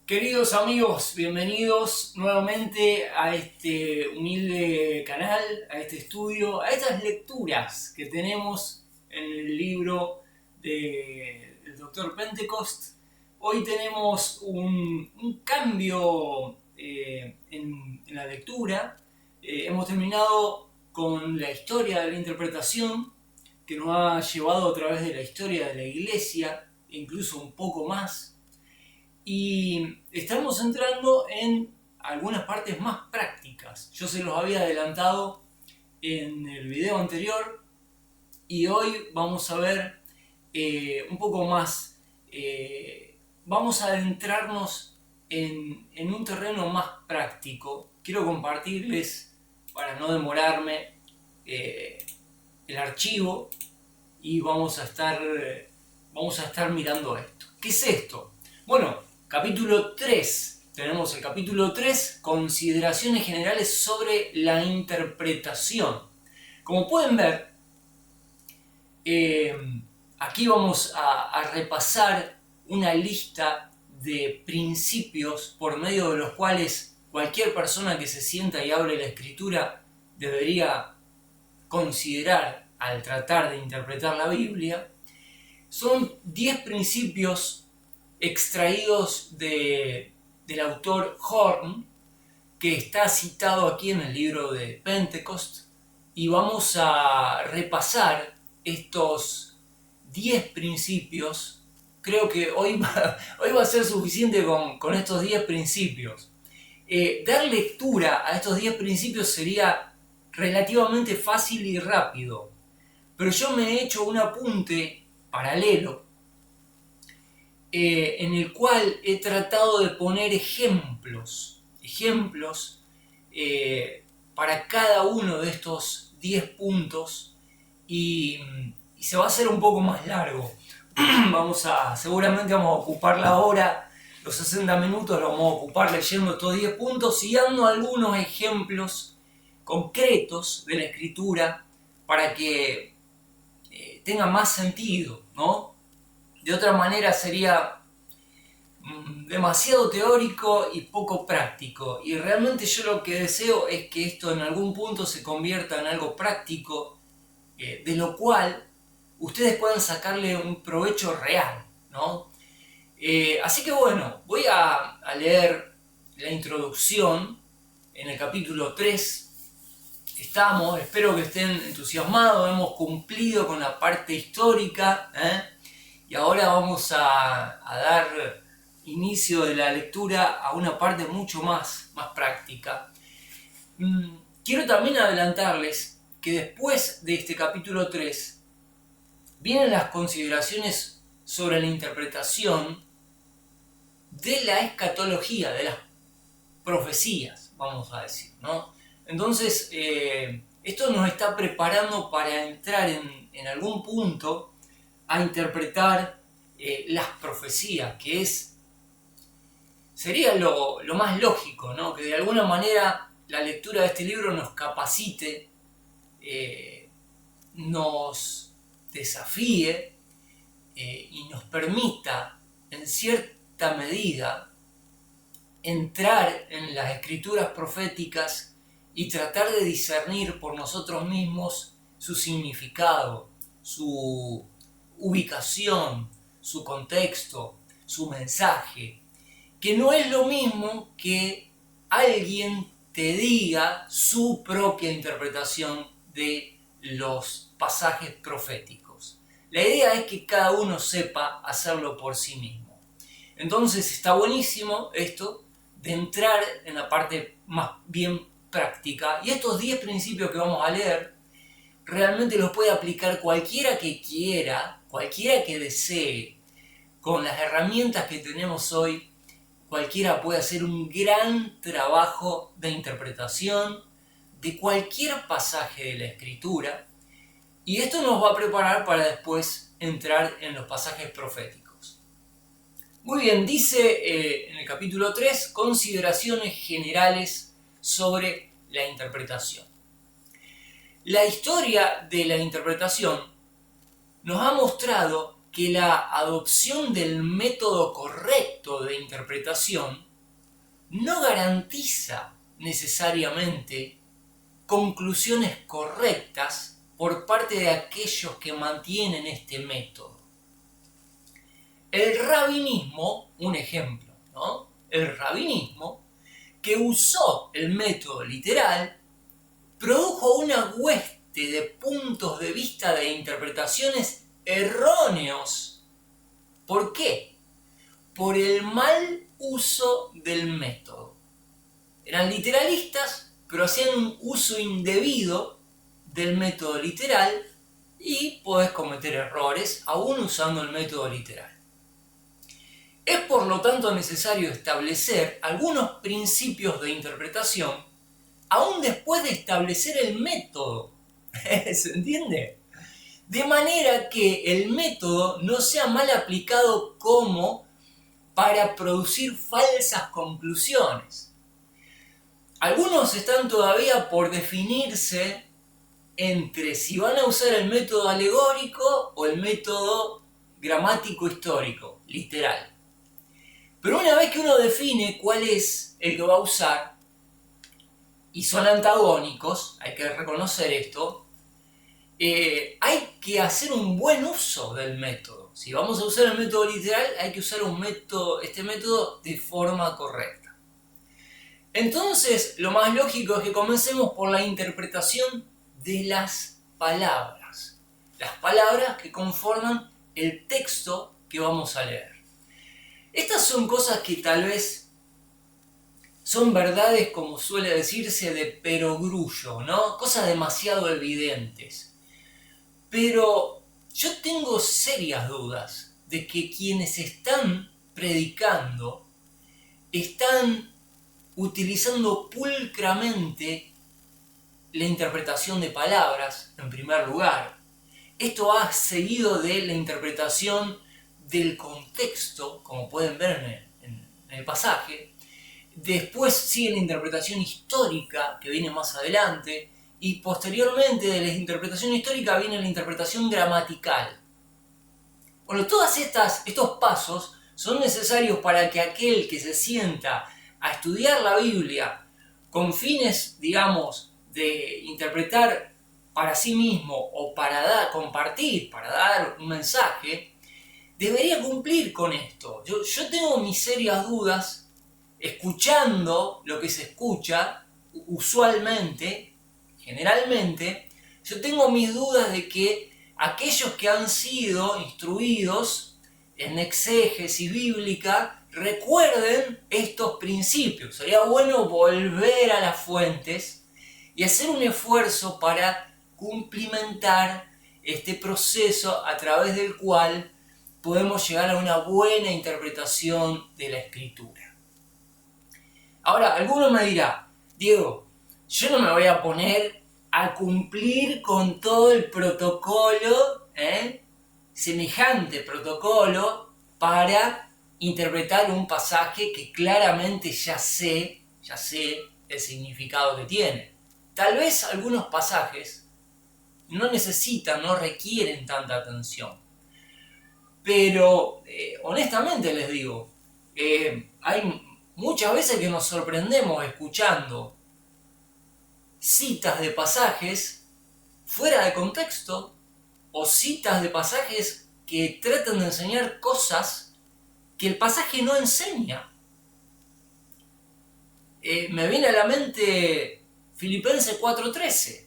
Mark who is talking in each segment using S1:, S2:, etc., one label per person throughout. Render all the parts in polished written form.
S1: Queridos amigos, bienvenidos nuevamente a este humilde canal, a este estudio, a estas lecturas que tenemos en el libro del Dr. Pentecost. Hoy tenemos un cambio en la lectura. Hemos terminado con la historia de la interpretación que nos ha llevado a través de la historia de la Iglesia, incluso un poco más. Y estamos entrando en algunas partes más prácticas. Yo se los había adelantado en el video anterior y hoy vamos a ver un poco más. Vamos a adentrarnos en un terreno más práctico. Quiero compartirles, para no demorarme, el archivo y vamos a estar mirando esto. ¿Qué es esto? Bueno, capítulo 3. Tenemos el capítulo 3, consideraciones generales sobre la interpretación. Como pueden ver, aquí vamos a repasar una lista de principios por medio de los cuales cualquier persona que se sienta y hable la escritura debería considerar al tratar de interpretar la Biblia. Son 10 principios extraídos del autor Horn, que está citado aquí en el libro de Pentecost, y vamos a repasar estos 10 principios. Creo que hoy va a ser suficiente con estos 10 principios. Dar lectura a estos 10 principios sería relativamente fácil y rápido, pero yo me he hecho un apunte paralelo en el cual he tratado de poner ejemplos para cada uno de estos 10 puntos y se va a hacer un poco más largo. Seguramente vamos a ocupar la hora, los 60 minutos los vamos a ocupar leyendo estos 10 puntos y dando algunos ejemplos concretos de la escritura para que tenga más sentido, ¿no? De otra manera sería demasiado teórico y poco práctico. Y realmente yo lo que deseo es que esto en algún punto se convierta en algo práctico, de lo cual ustedes puedan sacarle un provecho real, ¿no? Así que bueno, voy a leer la introducción en el capítulo 3. Espero que estén entusiasmados, hemos cumplido con la parte histórica, y ahora vamos a dar inicio de la lectura a una parte mucho más práctica. Quiero también adelantarles que después de este capítulo 3 vienen las consideraciones sobre la interpretación de la escatología, de las profecías, vamos a decir, ¿no? Entonces, esto nos está preparando para entrar en algún punto a interpretar las profecías, que sería lo más lógico, ¿no? Que de alguna manera la lectura de este libro nos capacite, nos desafíe y nos permita, en cierta medida, entrar en las escrituras proféticas y tratar de discernir por nosotros mismos su significado, su ubicación, su contexto, su mensaje, que no es lo mismo que alguien te diga su propia interpretación de los pasajes proféticos. La idea es que cada uno sepa hacerlo por sí mismo. Entonces está buenísimo esto de entrar en la parte más bien práctica, y estos 10 principios que vamos a leer realmente los puede aplicar cualquiera que quiera, cualquiera que desee. Con las herramientas que tenemos hoy, cualquiera puede hacer un gran trabajo de interpretación de cualquier pasaje de la escritura, y esto nos va a preparar para después entrar en los pasajes proféticos. Muy bien, dice en el capítulo 3, consideraciones generales sobre la interpretación. La historia de la interpretación nos ha mostrado que la adopción del método correcto de interpretación no garantiza necesariamente conclusiones correctas por parte de aquellos que mantienen este método. El rabinismo, un ejemplo, ¿no? El rabinismo, que usó el método literal, produjo una hueste de puntos de vista de interpretaciones erróneos. ¿Por qué? Por el mal uso del método. Eran literalistas, pero hacían un uso indebido del método literal y podés cometer errores aún usando el método literal. Es por lo tanto necesario establecer algunos principios de interpretación aún después de establecer el método. ¿Se entiende? De manera que el método no sea mal aplicado como para producir falsas conclusiones. Algunos están todavía por definirse entre si van a usar el método alegórico o el método gramático histórico, literal. Pero una vez que uno define cuál es el que va a usar, y son antagónicos, hay que reconocer esto, hay que hacer un buen uso del método. Si vamos a usar el método literal, hay que usar este método de forma correcta. Entonces, lo más lógico es que comencemos por la interpretación de las palabras. Las palabras que conforman el texto que vamos a leer. Estas son cosas que tal vez son verdades, como suele decirse, de perogrullo, ¿no? Cosas demasiado evidentes. Pero yo tengo serias dudas de que quienes están predicando están utilizando pulcramente la interpretación de palabras, en primer lugar. Esto ha seguido de la interpretación del contexto, como pueden ver en el pasaje. Después sigue la interpretación histórica, que viene más adelante, y posteriormente de la interpretación histórica viene la interpretación gramatical. Bueno, todos estos pasos son necesarios para que aquel que se sienta a estudiar la Biblia con fines, digamos, de interpretar para sí mismo o para compartir, para dar un mensaje, debería cumplir con esto. Yo tengo mis serias dudas escuchando lo que se escucha usualmente, generalmente. Yo tengo mis dudas de que aquellos que han sido instruidos en exégesis bíblica recuerden estos principios. Sería bueno volver a las fuentes y hacer un esfuerzo para cumplimentar este proceso a través del cual podemos llegar a una buena interpretación de la Escritura. Ahora, alguno me dirá, Diego, yo no me voy a poner a cumplir con todo el protocolo, semejante protocolo, para interpretar un pasaje que claramente ya sé el significado que tiene. Tal vez algunos pasajes no requieren tanta atención. Pero honestamente les digo, hay muchas veces que nos sorprendemos escuchando citas de pasajes fuera de contexto o citas de pasajes que tratan de enseñar cosas que el pasaje no enseña. Me viene a la mente Filipenses 4:13.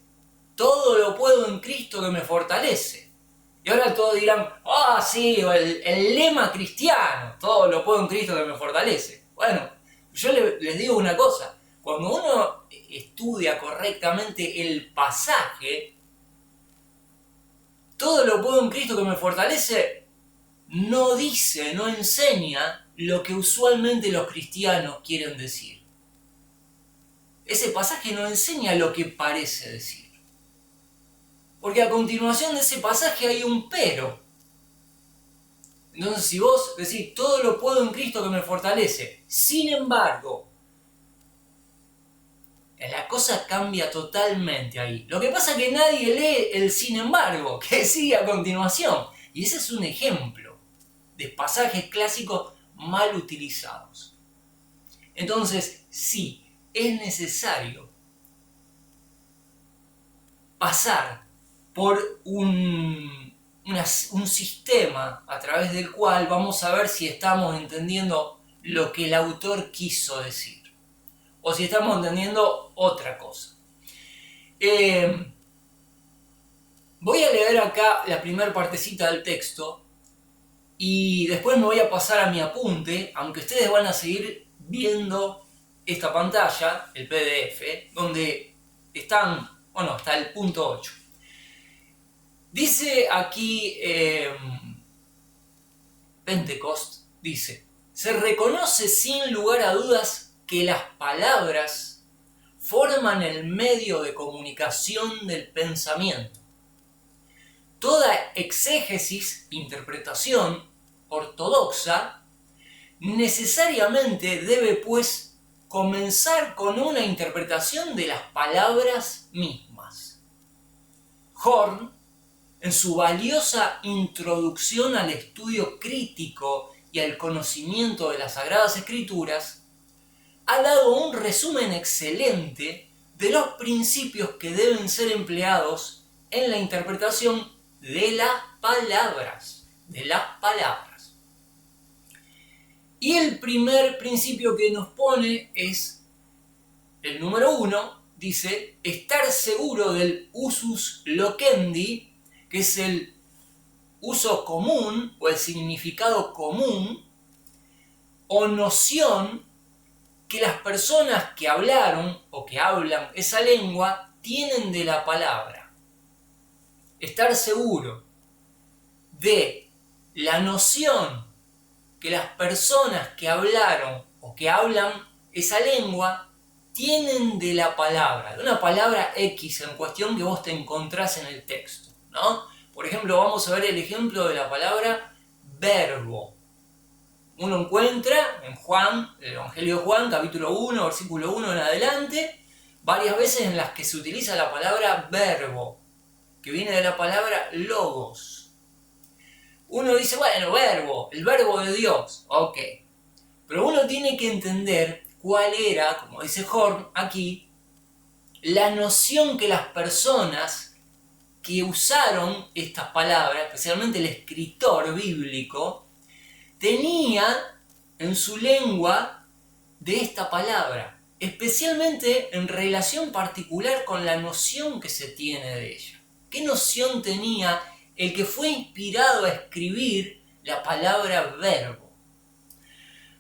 S1: Todo lo puedo en Cristo que me fortalece. Y ahora todos dirán, sí, el lema cristiano, todo lo puedo en Cristo que me fortalece. Bueno, yo les digo una cosa, cuando uno estudia correctamente el pasaje, todo lo puedo en Cristo que me fortalece, no dice, no enseña lo que usualmente los cristianos quieren decir. Ese pasaje no enseña lo que parece decir. Porque a continuación de ese pasaje hay un pero. Entonces, si vos decís, todo lo puedo en Cristo que me fortalece, sin embargo, la cosa cambia totalmente ahí. Lo que pasa es que nadie lee el sin embargo, que sigue a continuación. Y ese es un ejemplo de pasajes clásicos mal utilizados. Entonces, sí, es necesario pasar por un sistema a través del cual vamos a ver si estamos entendiendo lo que el autor quiso decir o si estamos entendiendo otra cosa. Voy a leer acá la primera partecita del texto y después me voy a pasar a mi apunte, aunque ustedes van a seguir viendo esta pantalla, el PDF, donde están, bueno, hasta el punto 8. Dice aquí Pentecost, dice, se reconoce sin lugar a dudas que las palabras forman el medio de comunicación del pensamiento. Toda exégesis, interpretación ortodoxa, necesariamente debe, pues, comenzar con una interpretación de las palabras mismas. Horn, en su valiosa introducción al estudio crítico y al conocimiento de las Sagradas Escrituras, ha dado un resumen excelente de los principios que deben ser empleados en la interpretación de las palabras. Y el primer principio que nos pone es el número 1, dice, estar seguro del usus loquendi, que es el uso común o el significado común o noción que las personas que hablaron o que hablan esa lengua tienen de la palabra. Estar seguro de la noción que las personas que hablaron o que hablan esa lengua tienen de la palabra, de una palabra X en cuestión que vos te encontrás en el texto, ¿no? Por ejemplo, vamos a ver el ejemplo de la palabra verbo. Uno encuentra en Juan, el Evangelio de Juan, capítulo 1, versículo 1 en adelante, varias veces en las que se utiliza la palabra verbo, que viene de la palabra logos. Uno dice, bueno, verbo, el verbo de Dios, ok. Pero uno tiene que entender cuál era, como dice Horn aquí, la noción que las personas que usaron estas palabras, especialmente el escritor bíblico, tenía en su lengua de esta palabra, especialmente en relación particular con la noción que se tiene de ella. ¿Qué noción tenía el que fue inspirado a escribir la palabra verbo?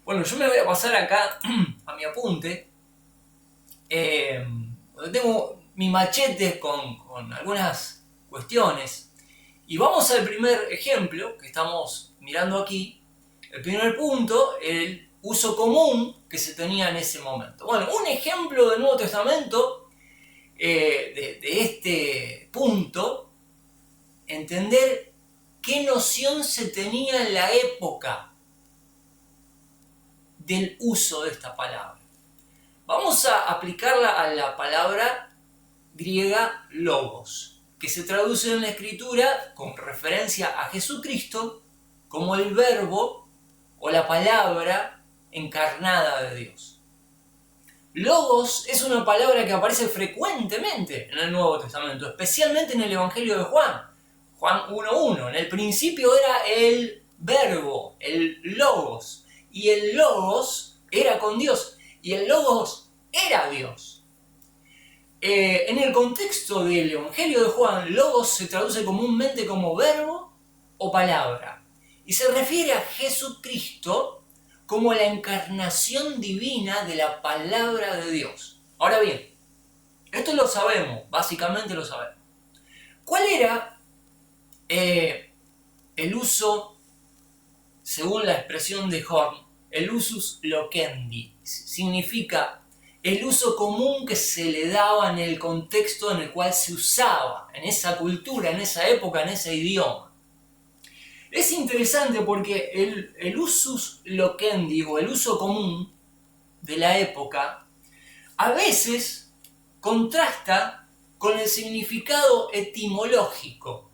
S1: Bueno, yo me voy a pasar acá a mi apunte, donde tengo mi machete con algunas cuestiones, y vamos al primer ejemplo que estamos mirando aquí. El primer punto, el uso común que se tenía en ese momento. Bueno, un ejemplo del Nuevo Testamento de este punto, entender qué noción se tenía en la época del uso de esta palabra. Vamos a aplicarla a la palabra griega logos, que se traduce en la escritura con referencia a Jesucristo como el verbo o la palabra encarnada de Dios. Logos es una palabra que aparece frecuentemente en el Nuevo Testamento, especialmente en el Evangelio de Juan. Juan 1.1. En el principio era el verbo, el logos. Y el logos era con Dios. Y el logos era Dios. En el contexto del Evangelio de Juan, logos se traduce comúnmente como verbo o palabra. Y se refiere a Jesucristo como la encarnación divina de la palabra de Dios. Ahora bien, esto lo sabemos, básicamente lo sabemos. ¿Cuál era el uso, según la expresión de Horn, el usus loquendi? Significa el uso común que se le daba en el contexto en el cual se usaba, en esa cultura, en esa época, en ese idioma. Es interesante porque el usus loquendi o el uso común de la época a veces contrasta con el significado etimológico.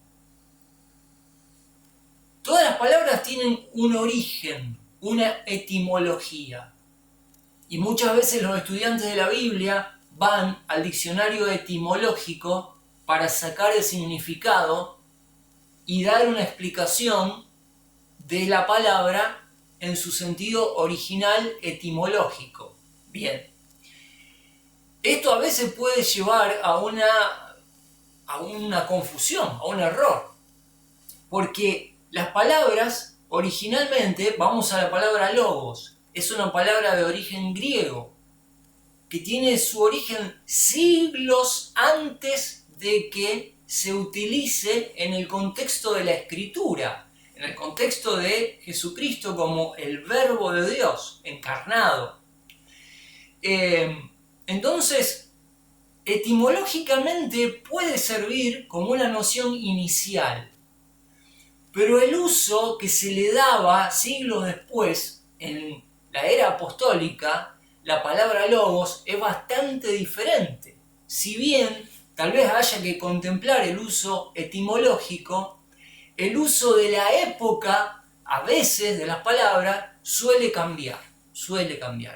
S1: Todas las palabras tienen un origen, una etimología. Y muchas veces los estudiantes de la Biblia van al diccionario etimológico para sacar el significado y dar una explicación de la palabra en su sentido original etimológico. Bien. Esto a veces puede llevar a una confusión, a un error. Porque las palabras, originalmente, vamos a la palabra logos, es una palabra de origen griego, que tiene su origen siglos antes de que se utilice en el contexto de la Escritura, en el contexto de Jesucristo como el Verbo de Dios encarnado. Entonces, etimológicamente puede servir como una noción inicial, pero el uso que se le daba siglos después, en la era apostólica, la palabra logos es bastante diferente. Si bien tal vez haya que contemplar el uso etimológico, el uso de la época, a veces, de las palabras, suele cambiar.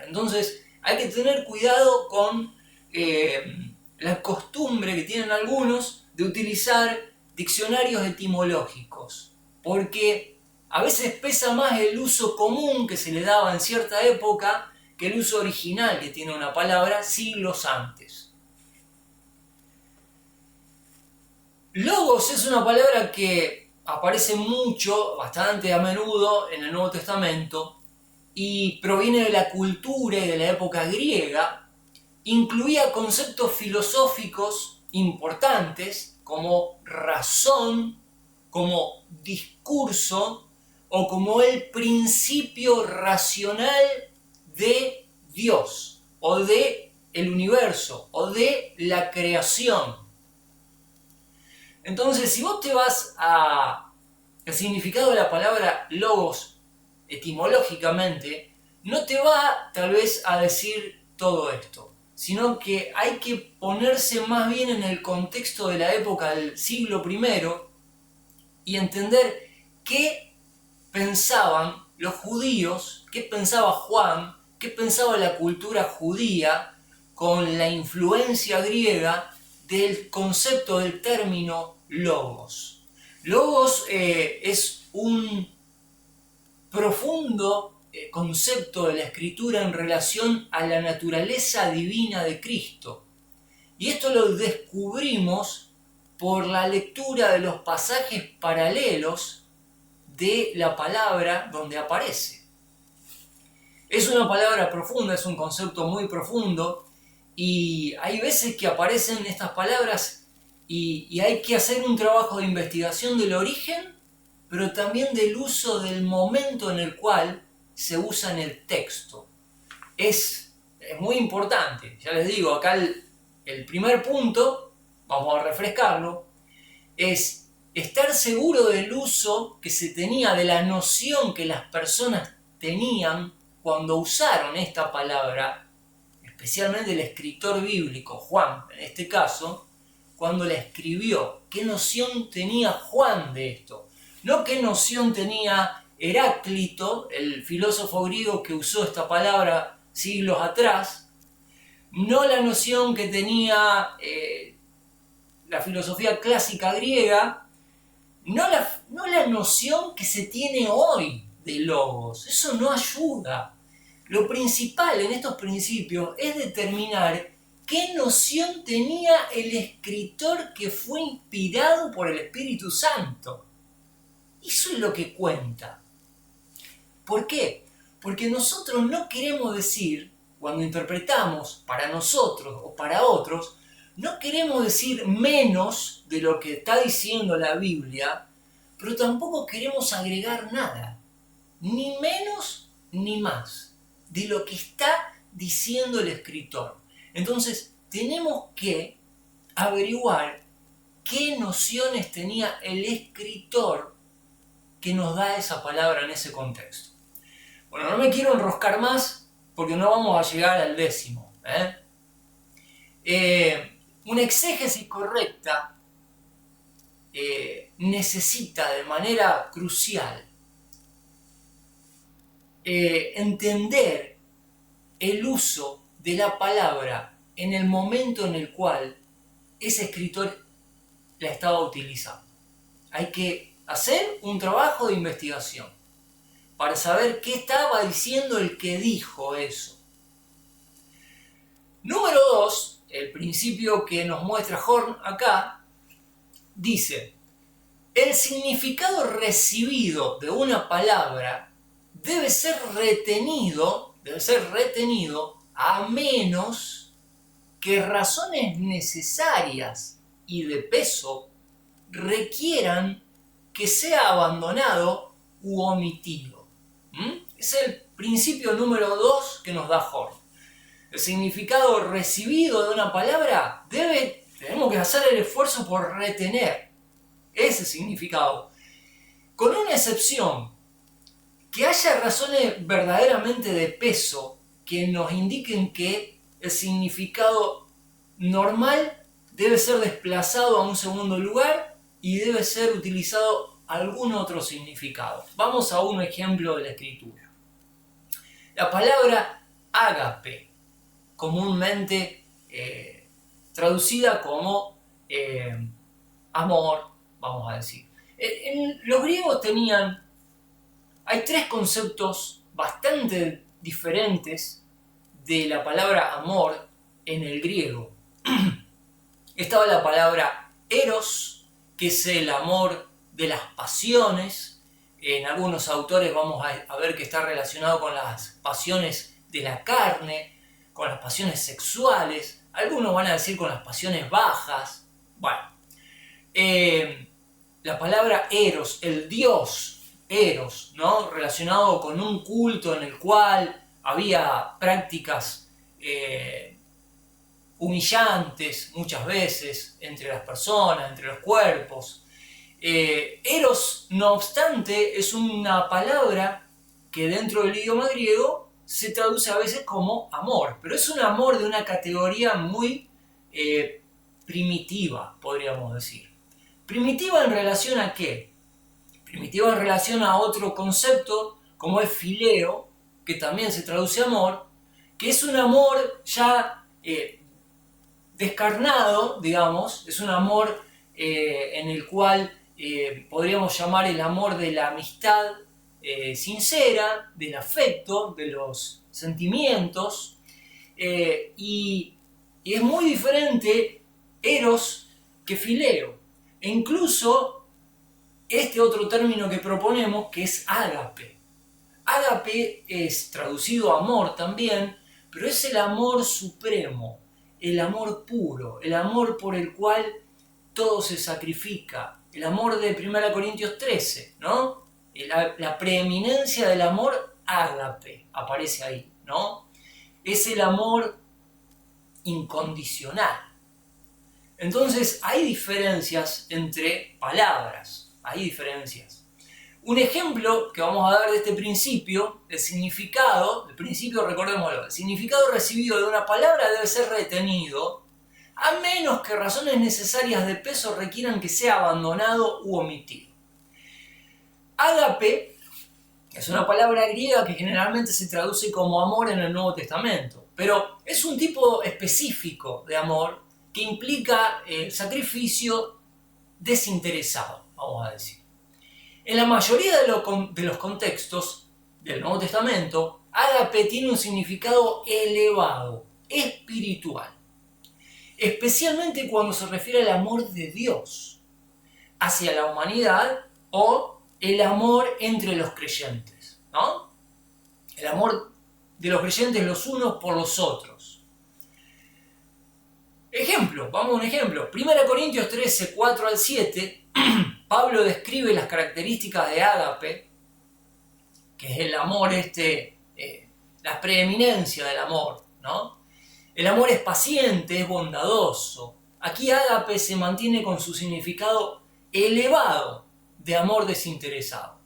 S1: Entonces, hay que tener cuidado con la costumbre que tienen algunos de utilizar diccionarios etimológicos, porque a veces pesa más el uso común que se le daba en cierta época que el uso original que tiene una palabra siglos antes. Logos es una palabra que aparece mucho, bastante a menudo en el Nuevo Testamento y proviene de la cultura y de la época griega. Incluía conceptos filosóficos importantes como razón, como discurso o como el principio racional de Dios o de el universo o de la creación. Entonces, si vos te vas al significado de la palabra logos etimológicamente, no te va tal vez a decir todo esto, sino que hay que ponerse más bien en el contexto de la época del siglo I y entender qué pensaban los judíos, qué pensaba Juan, qué pensaba la cultura judía con la influencia griega del concepto del término logos. Logos es un profundo concepto de la Escritura en relación a la naturaleza divina de Cristo. Y esto lo descubrimos por la lectura de los pasajes paralelos de la palabra donde aparece. Es una palabra profunda, es un concepto muy profundo, y hay veces que aparecen estas palabras y hay que hacer un trabajo de investigación del origen, pero también del uso del momento en el cual se usa en el texto. Es muy importante. Ya les digo, acá el primer punto, vamos a refrescarlo, es estar seguro del uso que se tenía, de la noción que las personas tenían cuando usaron esta palabra, especialmente el escritor bíblico, Juan, en este caso, cuando la escribió. ¿Qué noción tenía Juan de esto? No qué noción tenía Heráclito, el filósofo griego que usó esta palabra siglos atrás, no la noción que tenía la filosofía clásica griega, no la noción que se tiene hoy de logos. Eso no ayuda. Lo principal en estos principios es determinar qué noción tenía el escritor que fue inspirado por el Espíritu Santo. Eso es lo que cuenta. ¿Por qué? Porque nosotros no queremos decir, cuando interpretamos para nosotros o para otros, no queremos decir menos de lo que está diciendo la Biblia, pero tampoco queremos agregar nada, ni menos ni más, de lo que está diciendo el escritor. Entonces, tenemos que averiguar qué nociones tenía el escritor que nos da esa palabra en ese contexto. Bueno, no me quiero enroscar más porque no vamos a llegar al 10º. Una exégesis correcta necesita de manera crucial entender el uso de la palabra en el momento en el cual ese escritor la estaba utilizando. Hay que hacer un trabajo de investigación para saber qué estaba diciendo el que dijo eso. Número 2, el principio que nos muestra Horn acá, dice: el significado recibido de una palabra debe ser retenido a menos que razones necesarias y de peso requieran que sea abandonado u omitido. Es el principio número 2 que nos da Horn. El significado recibido de una palabra tenemos que hacer el esfuerzo por retener ese significado, con una excepción: que haya razones verdaderamente de peso que nos indiquen que el significado normal debe ser desplazado a un segundo lugar y debe ser utilizado algún otro significado. Vamos a un ejemplo de la escritura. La palabra ágape, comúnmente traducida como amor, vamos a decir. Los griegos hay tres conceptos bastante diferentes de la palabra amor en el griego. Estaba la palabra eros, que es el amor de las pasiones. En algunos autores vamos a ver que está relacionado con las pasiones de la carne, con las pasiones sexuales. Algunos van a decir con las pasiones bajas. Bueno, la palabra eros, el dios Eros, ¿no? Relacionado con un culto en el cual había prácticas humillantes muchas veces entre las personas, entre los cuerpos. Eros, no obstante, es una palabra que dentro del idioma griego se traduce a veces como amor, pero es un amor de una categoría muy primitiva, podríamos decir. ¿Primitiva en relación a qué? Primitiva en relación a otro concepto como el fileo, que también se traduce amor, que es un amor ya descarnado, digamos, es un amor en el cual podríamos llamar el amor de la amistad sincera, del afecto, de los sentimientos, y es muy diferente eros que fileo, e incluso este otro término que proponemos, que es ágape. Ágape es traducido amor también, pero es el amor supremo, el amor puro, el amor por el cual todo se sacrifica, el amor de 1 Corintios 13, ¿no? La preeminencia del amor ágape aparece ahí, ¿no? Es el amor incondicional. Entonces hay diferencias entre palabras. Hay diferencias. Un ejemplo que vamos a dar de este principio, el principio, recordémoslo, el significado recibido de una palabra debe ser retenido a menos que razones necesarias de peso requieran que sea abandonado u omitido. Ágape es una palabra griega que generalmente se traduce como amor en el Nuevo Testamento, pero es un tipo específico de amor que implica el sacrificio desinteresado, vamos a decir. En la mayoría de los contextos del Nuevo Testamento, ágape tiene un significado elevado, espiritual, especialmente cuando se refiere al amor de Dios hacia la humanidad o el amor entre los creyentes, ¿no? El amor de los creyentes los unos por los otros. Vamos a un ejemplo. 1 Corintios 13, 4 al 7, Pablo describe las características de ágape, que es el amor la preeminencia del amor, ¿no? El amor es paciente, es bondadoso. Aquí ágape se mantiene con su significado elevado de amor desinteresado.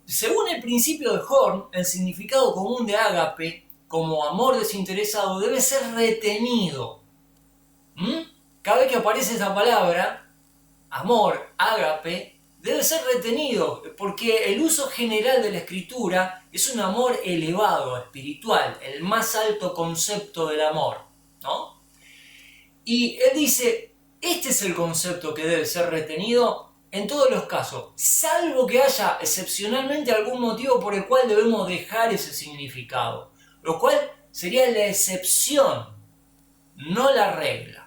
S1: Según el principio de Horn, el significado común de ágape como amor desinteresado debe ser retenido. Cada vez que aparece esa palabra, amor, ágape, debe ser retenido, porque el uso general de la escritura es un amor elevado, espiritual, el más alto concepto del amor, ¿no? Y él dice, este es el concepto que debe ser retenido en todos los casos, salvo que haya excepcionalmente algún motivo por el cual debemos dejar ese significado, lo cual sería la excepción, no la regla.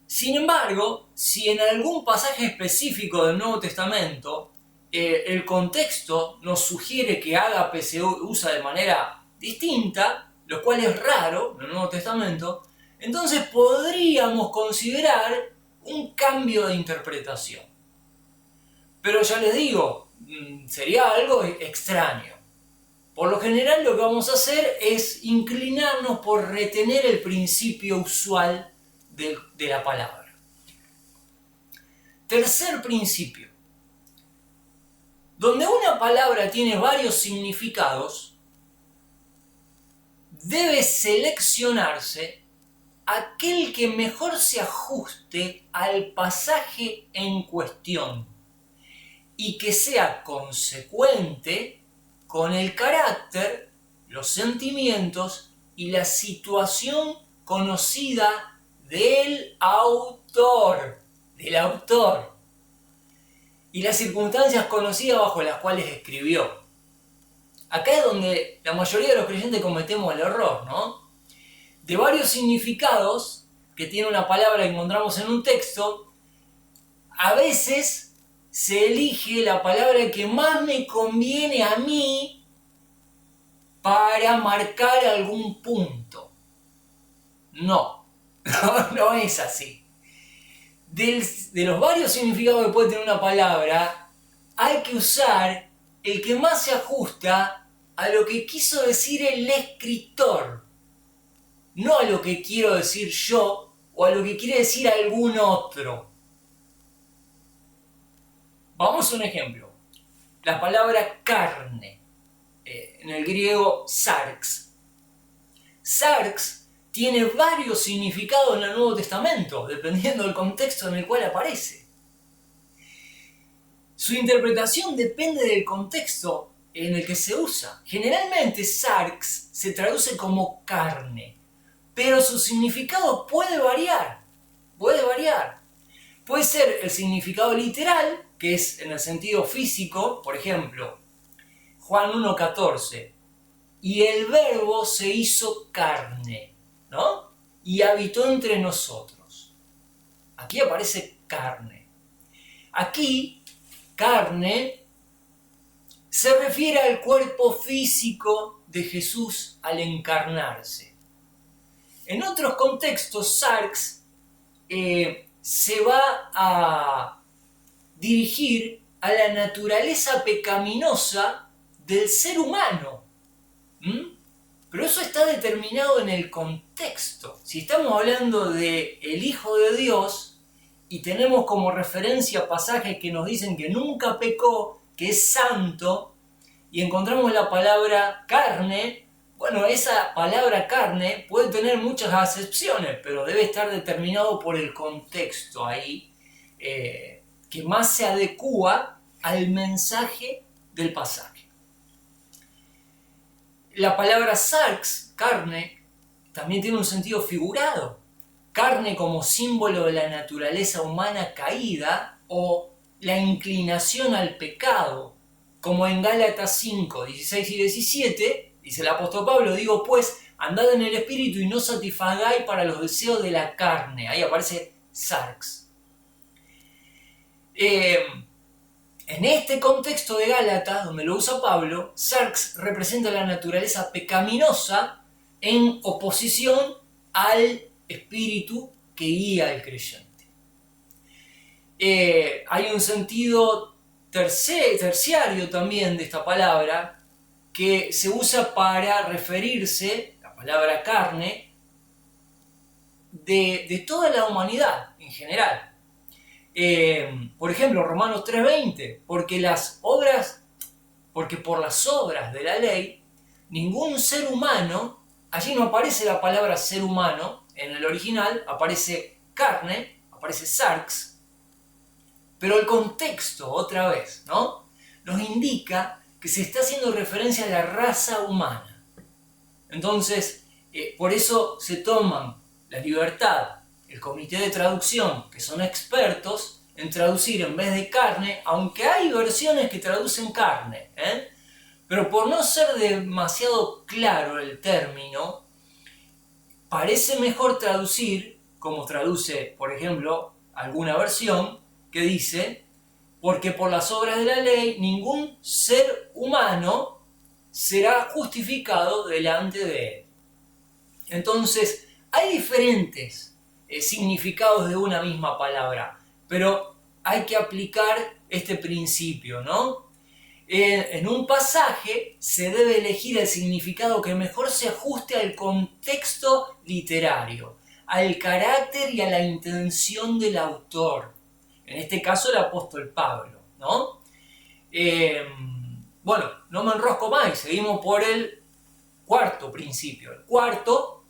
S1: Sin embargo, si en algún pasaje específico del Nuevo Testamento el contexto nos sugiere que ágape se usa de manera distinta, lo cual es raro en el Nuevo Testamento, entonces podríamos considerar un cambio de interpretación. Pero ya les digo, sería algo extraño. Por lo general lo que vamos a hacer es inclinarnos por retener el principio usual de la palabra. Tercer principio. Donde una palabra tiene varios significados, debe seleccionarse aquel que mejor se ajuste al pasaje en cuestión y que sea consecuente con el carácter, los sentimientos y la situación conocida del autor, y las circunstancias conocidas bajo las cuales escribió. Acá es donde la mayoría de los creyentes cometemos el error, ¿no? De varios significados que tiene una palabra que encontramos en un texto, a veces se elige la palabra que más me conviene a mí para marcar algún punto. No es así. De los varios significados que puede tener una palabra, hay que usar el que más se ajusta a lo que quiso decir el escritor, no a lo que quiero decir yo o a lo que quiere decir algún otro. Vamos a un ejemplo. La palabra carne, en el griego sarx. Sarx tiene varios significados en el Nuevo Testamento, dependiendo del contexto en el cual aparece. Su interpretación depende del contexto en el que se usa. Generalmente sarx se traduce como carne, pero su significado puede variar. Puede ser el significado literal, que es en el sentido físico, por ejemplo, Juan 1:14, y el verbo se hizo carne, ¿no? Y habitó entre nosotros. Aquí aparece carne. Aquí, carne se refiere al cuerpo físico de Jesús al encarnarse. En otros contextos, sarx se va a dirigir a la naturaleza pecaminosa del ser humano. Pero eso está determinado en el contexto. Si estamos hablando de el Hijo de Dios y tenemos como referencia pasajes que nos dicen que nunca pecó, que es santo, y encontramos la palabra carne, bueno, esa palabra carne puede tener muchas acepciones, pero debe estar determinado por el contexto ahí, que más se adecúa al mensaje del pasaje. La palabra sarx, carne, también tiene un sentido figurado. Carne como símbolo de la naturaleza humana caída o la inclinación al pecado, como en Gálatas 5, 16 y 17, dice el apóstol Pablo, digo pues, andad en el espíritu y no satisfagáis para los deseos de la carne. Ahí aparece sarx. En este contexto de Gálatas, donde lo usa Pablo, sarx representa la naturaleza pecaminosa en oposición al espíritu que guía al creyente. Hay un sentido terciario también de esta palabra que se usa para referirse, la palabra carne, de toda la humanidad en general. Por ejemplo, Romanos 3:20, porque por las obras de la ley, ningún ser humano, allí no aparece la palabra ser humano, en el original aparece carne, aparece sarx, pero el contexto, otra vez, ¿no?, nos indica que se está haciendo referencia a la raza humana. Entonces, por eso se toman la libertad, el comité de traducción, que son expertos en traducir en vez de carne, aunque hay versiones que traducen carne, pero por no ser demasiado claro el término, parece mejor traducir, como traduce, por ejemplo, alguna versión que dice: porque por las obras de la ley ningún ser humano será justificado delante de él. Entonces, hay diferentes significados de una misma palabra, pero hay que aplicar este principio, ¿no? En un pasaje se debe elegir el significado que mejor se ajuste al contexto literario, al carácter y a la intención del autor. En este caso el apóstol Pablo, ¿no? Bueno, no me enrosco más y seguimos por el cuarto principio. El cuarto,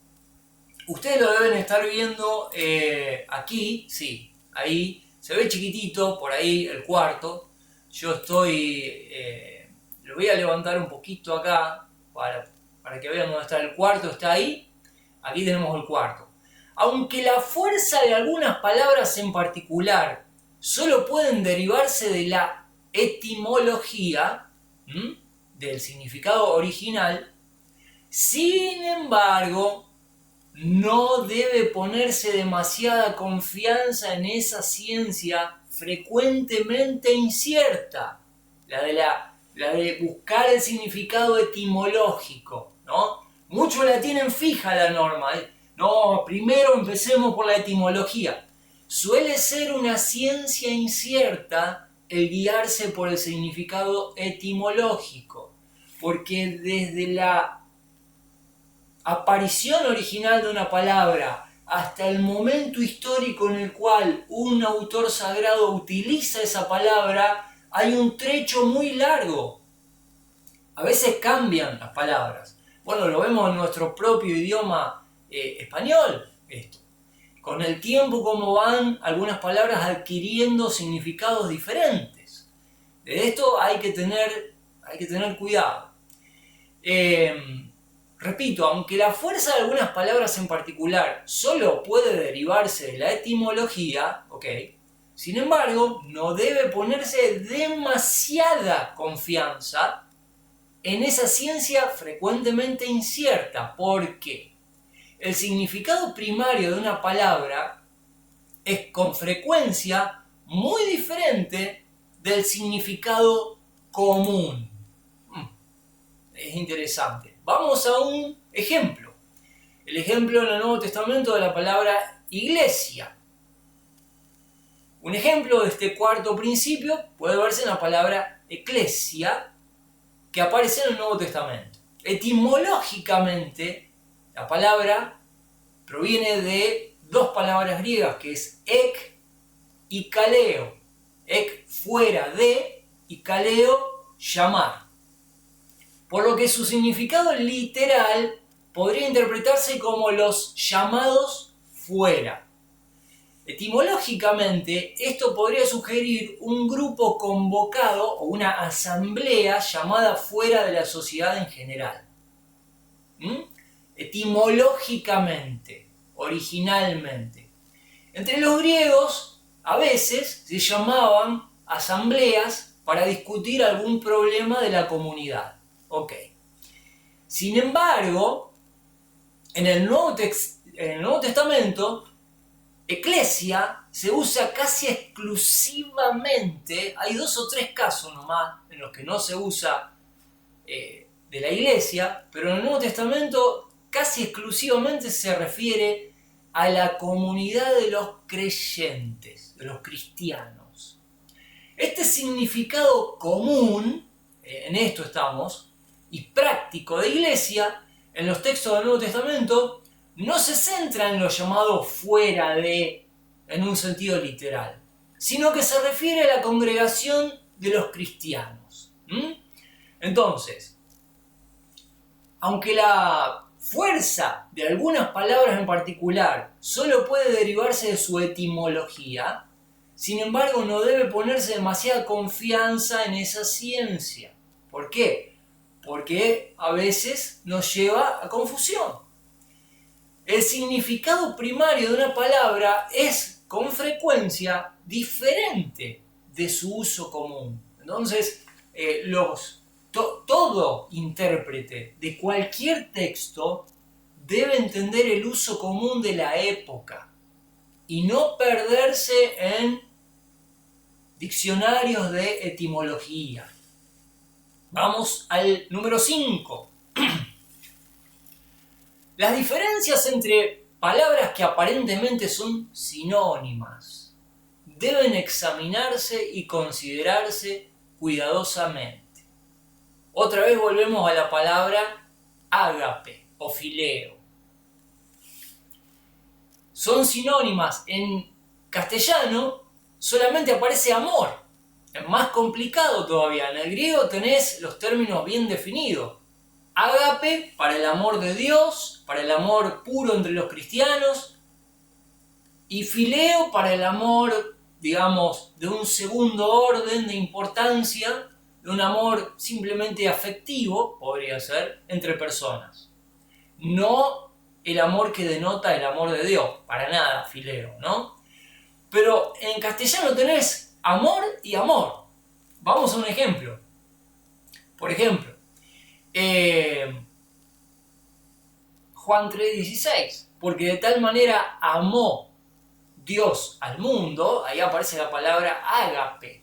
S1: ustedes lo deben estar viendo aquí, sí, ahí se ve chiquitito, por ahí el cuarto. Yo estoy, lo voy a levantar un poquito acá para que vean dónde está el cuarto, está ahí. Aquí tenemos el cuarto. Aunque la fuerza de algunas palabras en particular solo pueden derivarse de la etimología, del significado original, sin embargo, no debe ponerse demasiada confianza en esa ciencia frecuentemente incierta, la de buscar el significado etimológico, ¿no? Muchos la tienen fija la norma, no, primero empecemos por la etimología. Suele ser una ciencia incierta el guiarse por el significado etimológico, porque desde la aparición original de una palabra hasta el momento histórico en el cual un autor sagrado utiliza esa palabra, hay un trecho muy largo. A veces cambian las palabras. Bueno, lo vemos en nuestro propio idioma español, esto. Con el tiempo, cómo van algunas palabras adquiriendo significados diferentes. De esto hay que tener cuidado. Repito, aunque la fuerza de algunas palabras en particular solo puede derivarse de la etimología, sin embargo, no debe ponerse demasiada confianza en esa ciencia frecuentemente incierta, porque el significado primario de una palabra es con frecuencia muy diferente del significado común. Es interesante. Vamos a un ejemplo. El ejemplo en el Nuevo Testamento de la palabra iglesia. Un ejemplo de este cuarto principio puede verse en la palabra eclesia, que aparece en el Nuevo Testamento. Etimológicamente, la palabra proviene de dos palabras griegas, que es ek y kaleo. Ek, fuera de, y kaleo, llamar. Por lo que su significado literal podría interpretarse como los llamados fuera. Etimológicamente, esto podría sugerir un grupo convocado o una asamblea llamada fuera de la sociedad en general. Etimológicamente, originalmente. Entre los griegos, a veces se llamaban asambleas para discutir algún problema de la comunidad. Sin embargo, en el Nuevo Testamento, eclesia se usa casi exclusivamente, hay 2 o 3 casos nomás en los que no se usa de la iglesia, pero en el Nuevo Testamento casi exclusivamente se refiere a la comunidad de los creyentes, de los cristianos. Este significado común, en esto estamos, y práctico de iglesia, en los textos del Nuevo Testamento, no se centra en lo llamado fuera de, en un sentido literal, sino que se refiere a la congregación de los cristianos. Entonces, aunque la fuerza de algunas palabras en particular solo puede derivarse de su etimología, sin embargo no debe ponerse demasiada confianza en esa ciencia. ¿Por qué? Porque a veces nos lleva a confusión. El significado primario de una palabra es con frecuencia diferente de su uso común. Entonces, todo intérprete de cualquier texto debe entender el uso común de la época y no perderse en diccionarios de etimología. Vamos al número 5. Las diferencias entre palabras que aparentemente son sinónimas deben examinarse y considerarse cuidadosamente. Otra vez volvemos a la palabra ágape o fileo. Son sinónimas. En castellano solamente aparece amor. Es más complicado todavía. En el griego tenés los términos bien definidos. Ágape para el amor de Dios, para el amor puro entre los cristianos, y fileo para el amor, digamos, de un segundo orden de importancia, de un amor simplemente afectivo, podría ser, entre personas. No el amor que denota el amor de Dios, para nada, fileo, ¿no? Pero en castellano tenés amor y amor. Vamos a un ejemplo. Por ejemplo, Juan 3:16, porque de tal manera amó Dios al mundo, ahí aparece la palabra ágape.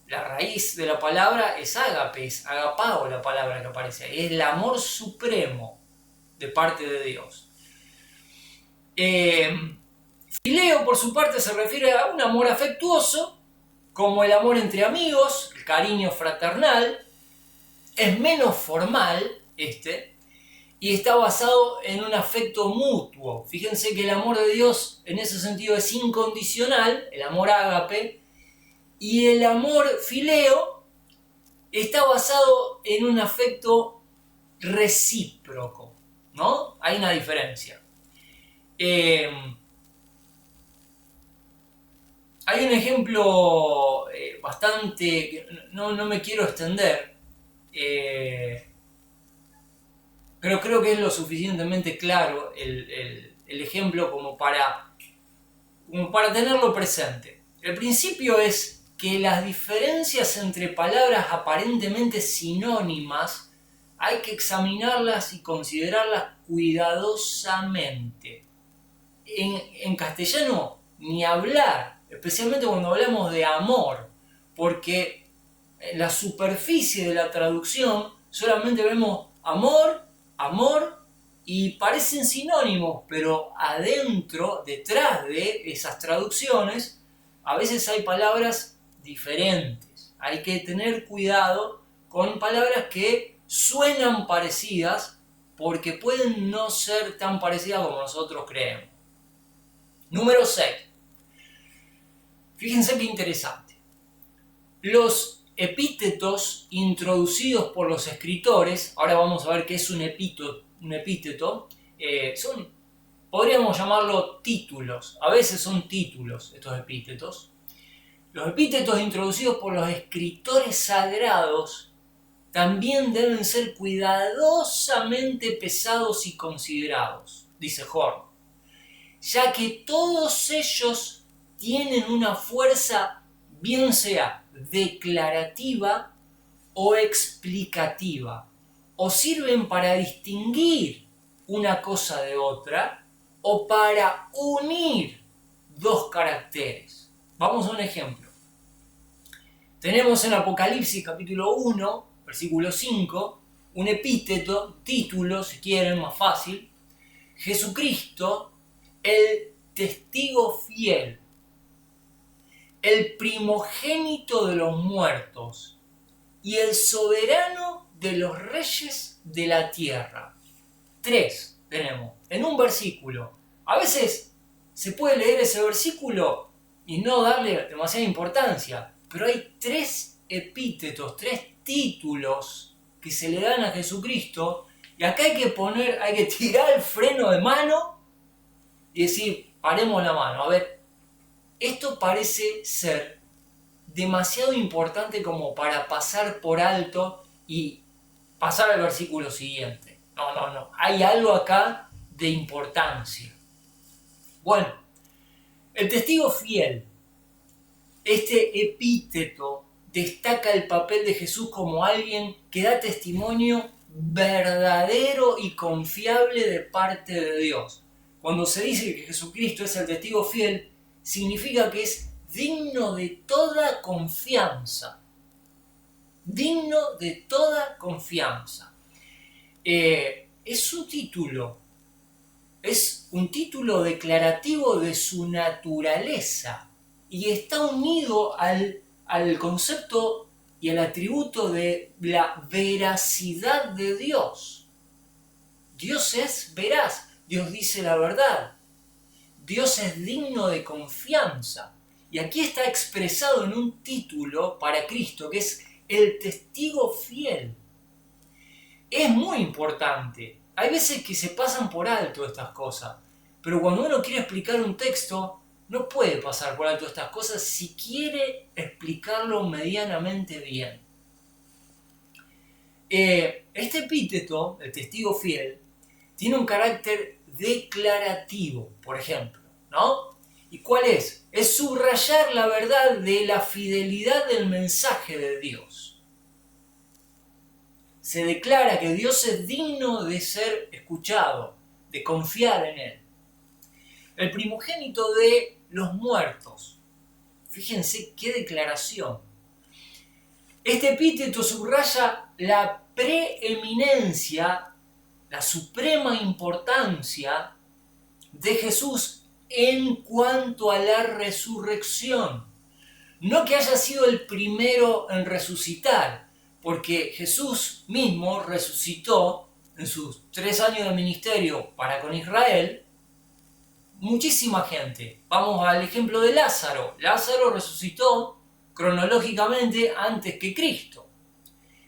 S1: La raíz de la palabra es ágape, es agapao la palabra que aparece ahí, es el amor supremo de parte de Dios. Fileo, por su parte, se refiere a un amor afectuoso, como el amor entre amigos, el cariño fraternal. Es menos formal y está basado en un afecto mutuo. Fíjense que el amor de Dios en ese sentido es incondicional, el amor ágape, y el amor fileo está basado en un afecto recíproco, ¿no? Hay una diferencia. Hay un ejemplo bastante... No me quiero extender, pero creo que es lo suficientemente claro el ejemplo como para tenerlo presente. El principio es que las diferencias entre palabras aparentemente sinónimas hay que examinarlas y considerarlas cuidadosamente. En castellano ni hablar, especialmente cuando hablamos de amor, porque en la superficie de la traducción solamente vemos amor, amor, y parecen sinónimos, pero adentro, detrás de esas traducciones, a veces hay palabras diferentes. Hay que tener cuidado con palabras que suenan parecidas, porque pueden no ser tan parecidas como nosotros creemos. Número 6. Fíjense qué interesante. Los epítetos introducidos por los escritores, ahora vamos a ver qué es un epíteto, podríamos llamarlo títulos. A veces son títulos estos epítetos. Los epítetos introducidos por los escritores sagrados también deben ser cuidadosamente pesados y considerados, dice Horn, ya que todos ellos tienen una fuerza, bien sea declarativa o explicativa, o sirven para distinguir una cosa de otra o para unir dos caracteres. Vamos a un ejemplo. Tenemos en Apocalipsis capítulo 1, versículo 5, un epíteto, título, si quieren, más fácil: Jesucristo, el testigo fiel, el primogénito de los muertos y el soberano de los reyes de la tierra. 3 tenemos en un versículo. A veces se puede leer ese versículo y no darle demasiada importancia, pero hay 3 epítetos, 3 títulos que se le dan a Jesucristo, Y acá hay que tirar el freno de mano y decir, paremos la mano. A ver, esto parece ser demasiado importante como para pasar por alto y pasar al versículo siguiente. No. Hay algo acá de importancia. Bueno, el testigo fiel, este epíteto, destaca el papel de Jesús como alguien que da testimonio verdadero y confiable de parte de Dios. Cuando se dice que Jesucristo es el testigo fiel, significa que es digno de toda confianza. Digno de toda confianza. Es un título declarativo de su naturaleza y está unido al concepto y al atributo de la veracidad de Dios. Dios es veraz, Dios dice la verdad, Dios es digno de confianza. Y aquí está expresado en un título para Cristo, que es el testigo fiel. Es muy importante. Hay veces que se pasan por alto estas cosas, pero cuando uno quiere explicar un texto, no puede pasar por alto estas cosas si quiere explicarlo medianamente bien. Este epíteto, el testigo fiel, tiene un carácter declarativo, por ejemplo, ¿no? ¿Y cuál es? Es subrayar la verdad de la fidelidad del mensaje de Dios. Se declara que Dios es digno de ser escuchado, de confiar en Él. El primogénito de los muertos. Fíjense qué declaración. Este epíteto subraya la preeminencia, la suprema importancia de Jesús en cuanto a la resurrección. No que haya sido el primero en resucitar, porque Jesús mismo resucitó en sus 3 años de ministerio para con Israel muchísima gente. Vamos al ejemplo de Lázaro. Lázaro resucitó cronológicamente antes que Cristo.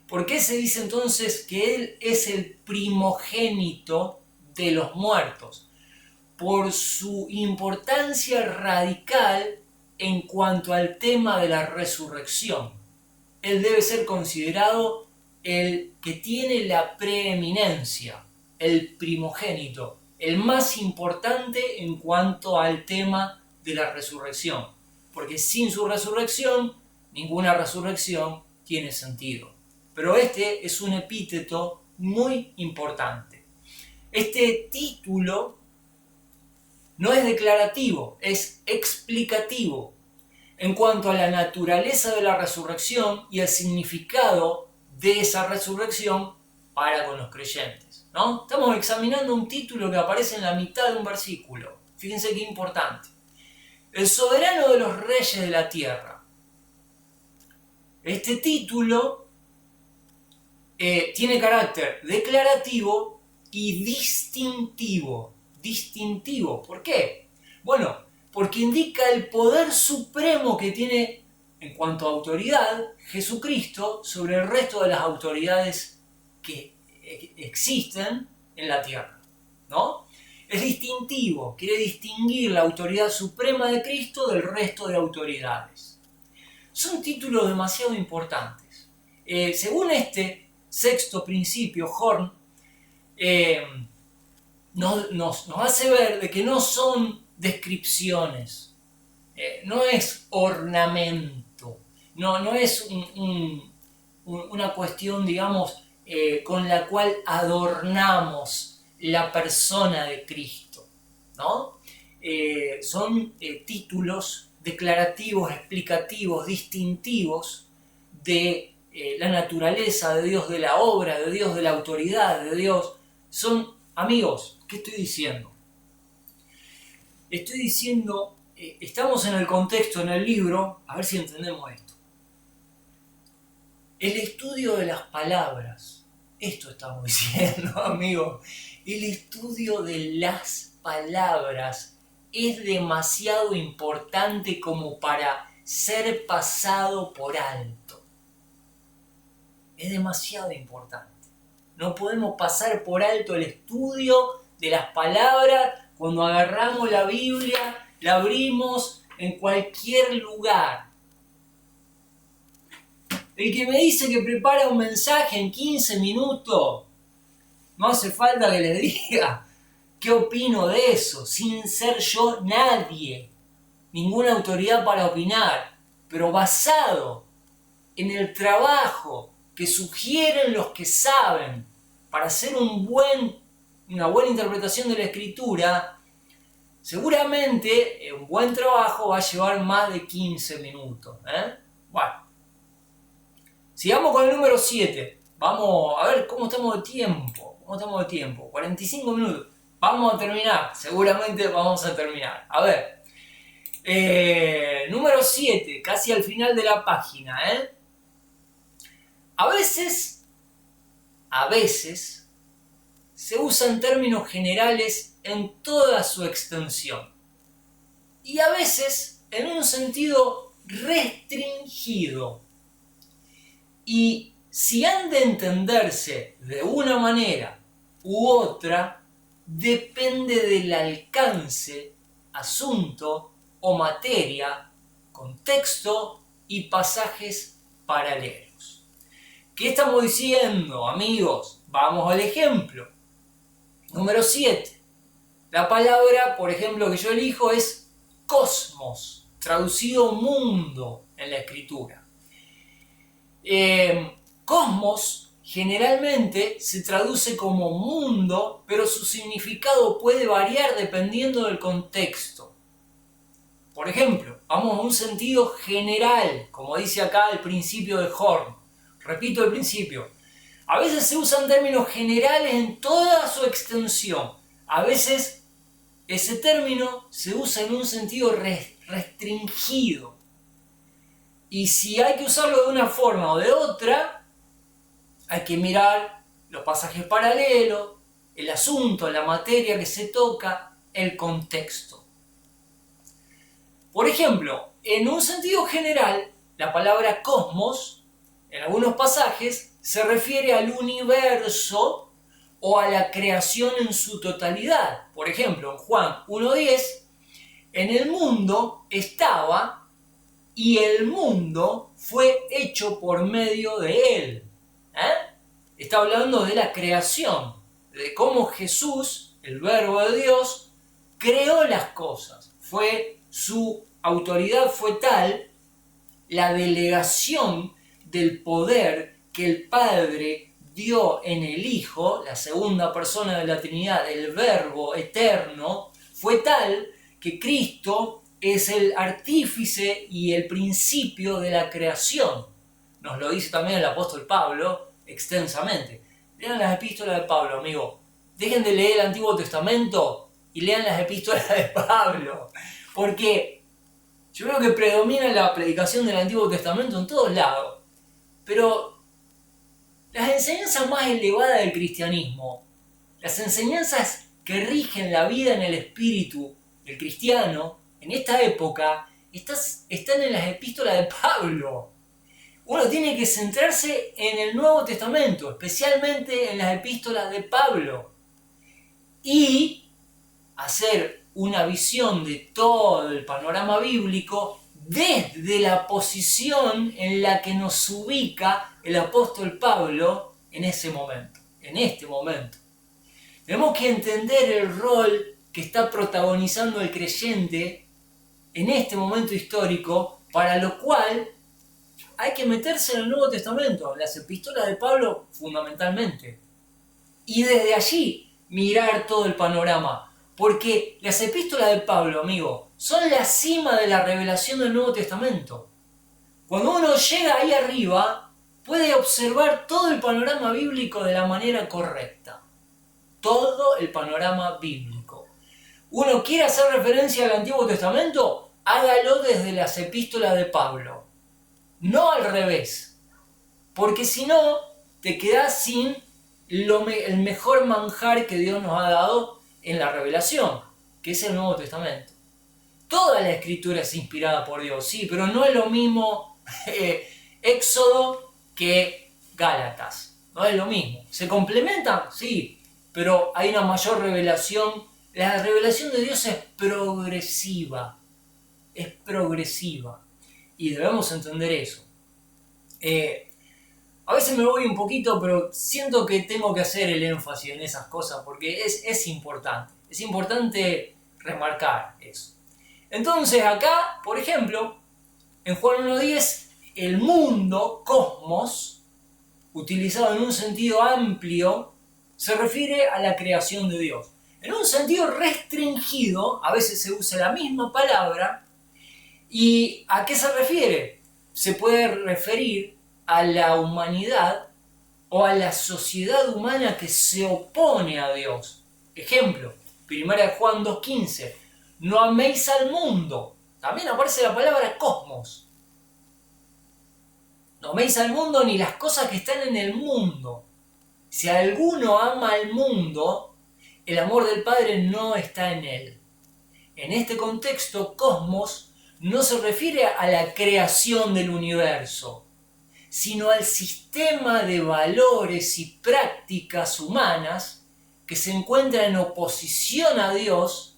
S1: ¿Por qué se dice entonces que Él es el primogénito de los muertos? Por su importancia radical en cuanto al tema de la resurrección. Él debe ser considerado el que tiene la preeminencia, el primogénito, el más importante en cuanto al tema de la resurrección. Porque sin su resurrección, ninguna resurrección tiene sentido. Pero este es un epíteto muy importante. Este título no es declarativo, es explicativo en cuanto a la naturaleza de la resurrección y el significado de esa resurrección para con los creyentes, ¿no? Estamos examinando un título que aparece en la mitad de un versículo. Fíjense qué importante. El soberano de los reyes de la tierra. Este título tiene carácter declarativo y distintivo. Distintivo, ¿por qué? Bueno, porque indica el poder supremo que tiene en cuanto a autoridad Jesucristo sobre el resto de las autoridades que existen en la tierra, ¿no? Es distintivo, quiere distinguir la autoridad suprema de Cristo del resto de autoridades. Son títulos demasiado importantes. Según este sexto principio, Horn nos hace ver de que no son descripciones, no es ornamento, no es una cuestión, digamos, con la cual adornamos la persona de Cristo, ¿no? Son títulos declarativos, explicativos, distintivos de la naturaleza de Dios, de la obra de Dios, de la autoridad de Dios. Son, amigos, ¿qué estoy diciendo? Estoy diciendo, estamos en el contexto, en el libro, a ver si entendemos esto. El estudio de las palabras, esto estamos diciendo, amigos. El estudio de las palabras es demasiado importante como para ser pasado por alto. Es demasiado importante. No podemos pasar por alto el estudio de las palabras cuando agarramos la Biblia, la abrimos en cualquier lugar. El que me dice que prepara un mensaje en 15 minutos, no hace falta que le diga qué opino de eso, sin ser yo nadie, ninguna autoridad para opinar, pero basado en el trabajo que sugieren los que saben para hacer una buena interpretación de la escritura, seguramente un buen trabajo va a llevar más de 15 minutos. Bueno, sigamos con el número 7. Vamos a ver cómo estamos de tiempo. 45 minutos. Vamos a terminar. Seguramente vamos a terminar. A ver. Número 7. Casi al final de la página. A veces se usan términos generales en toda su extensión. Y a veces en un sentido restringido. Y si han de entenderse de una manera u otra, depende del alcance, asunto o materia, contexto y pasajes paralelos. ¿Qué estamos diciendo, amigos? Vamos al ejemplo. Número 7. La palabra, por ejemplo, que yo elijo es cosmos, traducido mundo en la escritura. Cosmos generalmente se traduce como mundo, pero su significado puede variar dependiendo del contexto. Por ejemplo, vamos a un sentido general, como dice acá el principio de Horn. Repito el principio. A veces se usan términos generales en toda su extensión. A veces ese término se usa en un sentido restringido. Y si hay que usarlo de una forma o de otra, hay que mirar los pasajes paralelos, el asunto, la materia que se toca, el contexto. Por ejemplo, en un sentido general, la palabra cosmos, en algunos pasajes, se refiere al universo o a la creación en su totalidad. Por ejemplo, en Juan 1:10, en el mundo estaba y el mundo fue hecho por medio de él. Está hablando de la creación, de cómo Jesús, el Verbo de Dios, creó las cosas. Su autoridad fue tal, la delegación del poder que el Padre dio en el Hijo, la segunda persona de la Trinidad, el Verbo eterno, fue tal que Cristo es el artífice y el principio de la creación. Nos lo dice también el apóstol Pablo extensamente. Lean las epístolas de Pablo, amigo. Dejen de leer el Antiguo Testamento y lean las epístolas de Pablo. Porque yo creo que predomina la predicación del Antiguo Testamento en todos lados. Pero las enseñanzas más elevadas del cristianismo, las enseñanzas que rigen la vida en el espíritu del cristiano, en esta época, están en las epístolas de Pablo. Uno tiene que centrarse en el Nuevo Testamento, especialmente en las epístolas de Pablo, y hacer una visión de todo el panorama bíblico desde la posición en la que nos ubica el apóstol Pablo en ese momento, en este momento. Tenemos que entender el rol que está protagonizando el creyente en este momento histórico, para lo cual hay que meterse en el Nuevo Testamento, las epístolas de Pablo fundamentalmente, y desde allí mirar todo el panorama, porque las epístolas de Pablo, amigo, son la cima de la revelación del Nuevo Testamento. Cuando uno llega ahí arriba, puede observar todo el panorama bíblico de la manera correcta. Todo el panorama bíblico. ¿Uno quiere hacer referencia al Antiguo Testamento? Hágalo desde las epístolas de Pablo. No al revés. Porque si no, te quedás sin el mejor manjar que Dios nos ha dado en la revelación, que es el Nuevo Testamento. Toda la escritura es inspirada por Dios, sí, pero no es lo mismo Éxodo que Gálatas. no es lo mismo. ¿Se complementan? Sí, pero hay una mayor revelación. La revelación de Dios es progresiva, y debemos entender eso. A veces me voy un poquito, pero siento que tengo que hacer el énfasis en esas cosas porque es importante remarcar eso. Entonces acá, por ejemplo, en Juan 1.10, el mundo, cosmos, utilizado en un sentido amplio, se refiere a la creación de Dios. En un sentido restringido, a veces se usa la misma palabra. ¿Y a qué se refiere? Se puede referir a la humanidad o a la sociedad humana que se opone a Dios. Ejemplo, 1 Juan 2.15, no améis al mundo. También aparece la palabra cosmos. No améis al mundo ni las cosas que están en el mundo. Si alguno ama al mundo, el amor del Padre no está en él. En este contexto, cosmos no se refiere a la creación del universo, sino al sistema de valores y prácticas humanas que se encuentra en oposición a Dios,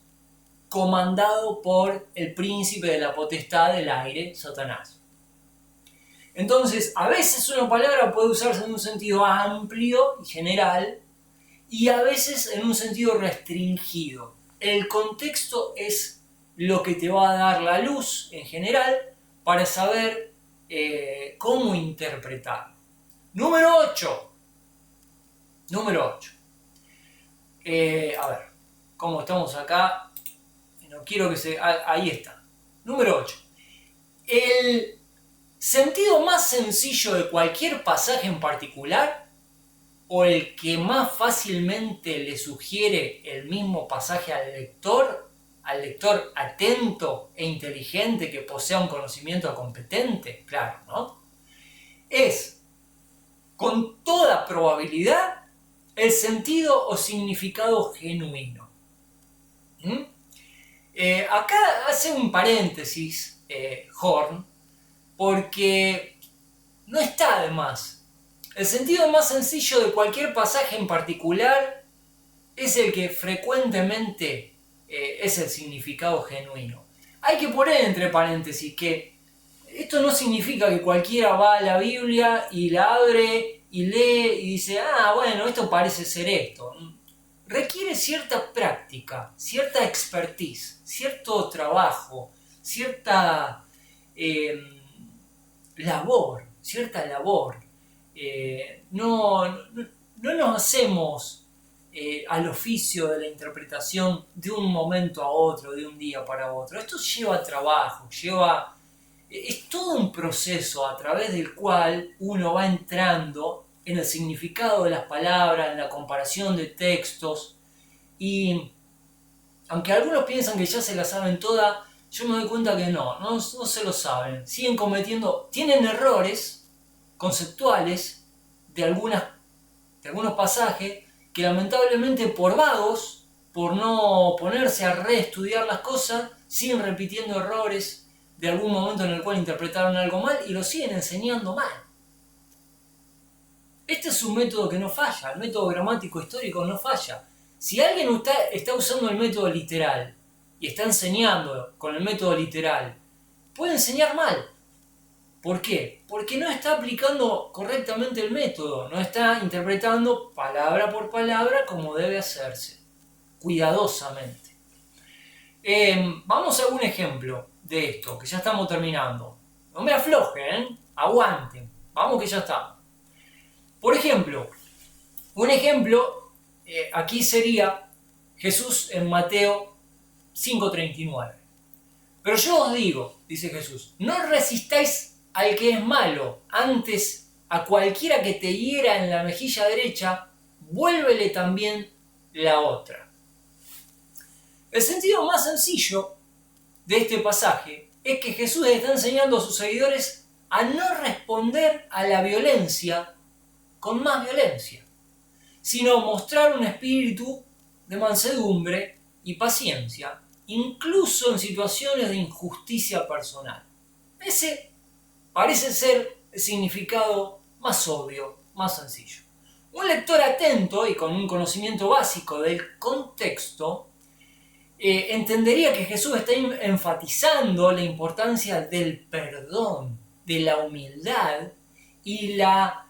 S1: comandado por el príncipe de la potestad del aire, Satanás. Entonces, a veces una palabra puede usarse en un sentido amplio y general, y a veces en un sentido restringido. El contexto es lo que te va a dar la luz en general para saber cómo interpretar. Número 8. A ver, ¿cómo estamos acá? No quiero que se... Ahí está. Número 8. El sentido más sencillo de cualquier pasaje en particular, o el que más fácilmente le sugiere el mismo pasaje al lector atento e inteligente que posea un conocimiento competente, claro, ¿no? Es, con toda probabilidad, el sentido o significado genuino. Acá hace un paréntesis, Horn, porque no está de más. El sentido más sencillo de cualquier pasaje en particular es el que frecuentemente es el significado genuino. Hay que poner entre paréntesis que esto no significa que cualquiera va a la Biblia y la abre y lee y dice, bueno, esto parece ser esto. Requiere cierta práctica, cierta expertise, cierto trabajo, cierta labor. No nos hacemos al oficio de la interpretación de un momento a otro, de un día para otro. Esto lleva trabajo, es todo un proceso a través del cual uno va entrando en el significado de las palabras, en la comparación de textos, y aunque algunos piensan que ya se la saben toda, yo me doy cuenta que no se lo saben. Siguen tienen errores conceptuales de algunos pasajes que lamentablemente por vagos, por no ponerse a reestudiar las cosas, siguen repitiendo errores de algún momento en el cual interpretaron algo mal y lo siguen enseñando mal. Este es un método que no falla, el método gramático histórico no falla. Si alguien está usando el método literal y está enseñando con el método literal, puede enseñar mal. ¿Por qué? Porque no está aplicando correctamente el método, no está interpretando palabra por palabra como debe hacerse, cuidadosamente. Vamos a un ejemplo de esto, que ya estamos terminando. No me aflojen, aguanten, vamos que ya estamos. Por ejemplo, un ejemplo aquí sería Jesús en Mateo 5:39. Pero yo os digo, dice Jesús, no resistáis al que es malo, antes a cualquiera que te hiera en la mejilla derecha, vuélvele también la otra. El sentido más sencillo de este pasaje es que Jesús está enseñando a sus seguidores a no responder a la violencia con más violencia, sino mostrar un espíritu de mansedumbre y paciencia, incluso en situaciones de injusticia personal. Ese parece ser el significado más obvio, más sencillo. Un lector atento y con un conocimiento básico del contexto entendería que Jesús está enfatizando la importancia del perdón, de la humildad y la,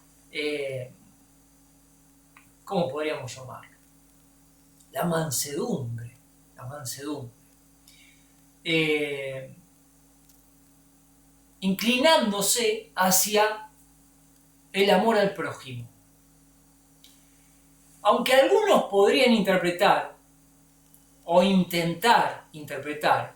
S1: ¿cómo podríamos llamarlo? La mansedumbre. La mansedumbre. Inclinándose hacia el amor al prójimo. Aunque algunos podrían interpretar o intentar interpretar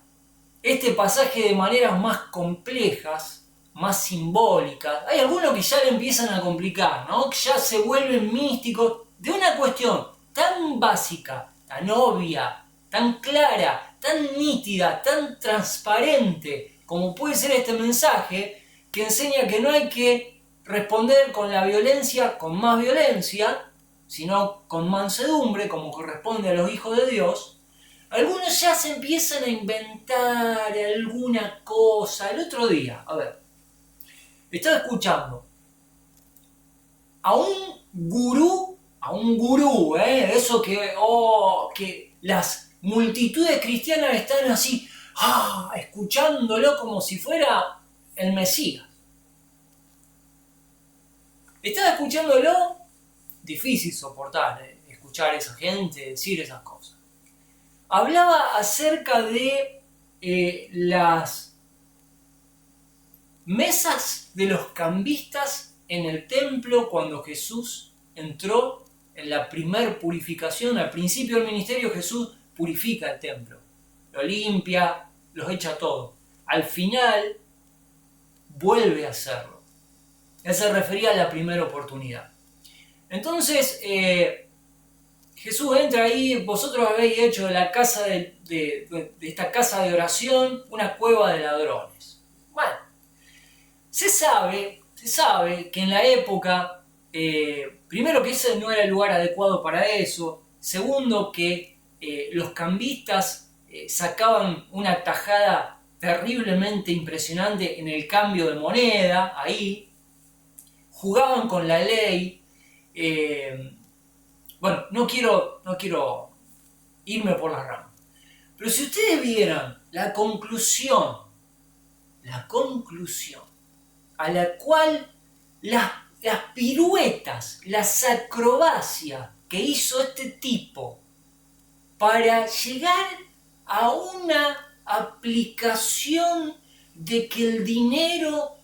S1: este pasaje de maneras más complejas, más simbólicas, hay algunos que ya le empiezan a complicar, ¿no? Que ya se vuelven místicos de una cuestión tan básica, tan obvia, tan clara, tan nítida, tan transparente como puede ser este mensaje, que enseña que no hay que responder con la violencia, con más violencia, sino con mansedumbre, como corresponde a los hijos de Dios. Algunos ya se empiezan a inventar alguna cosa. El otro día, a ver, estaba escuchando a un gurú, eso que las multitudes cristianas están así, escuchándolo como si fuera el Mesías. Estaba escuchándolo, difícil soportar, escuchar a esa gente decir esas cosas. Hablaba acerca de las mesas de los cambistas en el templo cuando Jesús entró en la primer purificación. Al principio del ministerio Jesús purifica el templo, lo limpia, los echa todo. Al final vuelve a hacerlo. Él se refería a la primera oportunidad. Entonces Jesús entra ahí, vosotros habéis hecho de la casa de esta casa de oración una cueva de ladrones. Bueno, se sabe que en la época, primero que ese no era el lugar adecuado para eso, segundo que los cambistas sacaban una tajada terriblemente impresionante en el cambio de moneda, ahí, jugaban con la ley. Bueno, no quiero irme por las ramas, pero si ustedes vieran la conclusión a la cual las piruetas, las acrobacias que hizo este tipo para llegar a una aplicación de que el dinero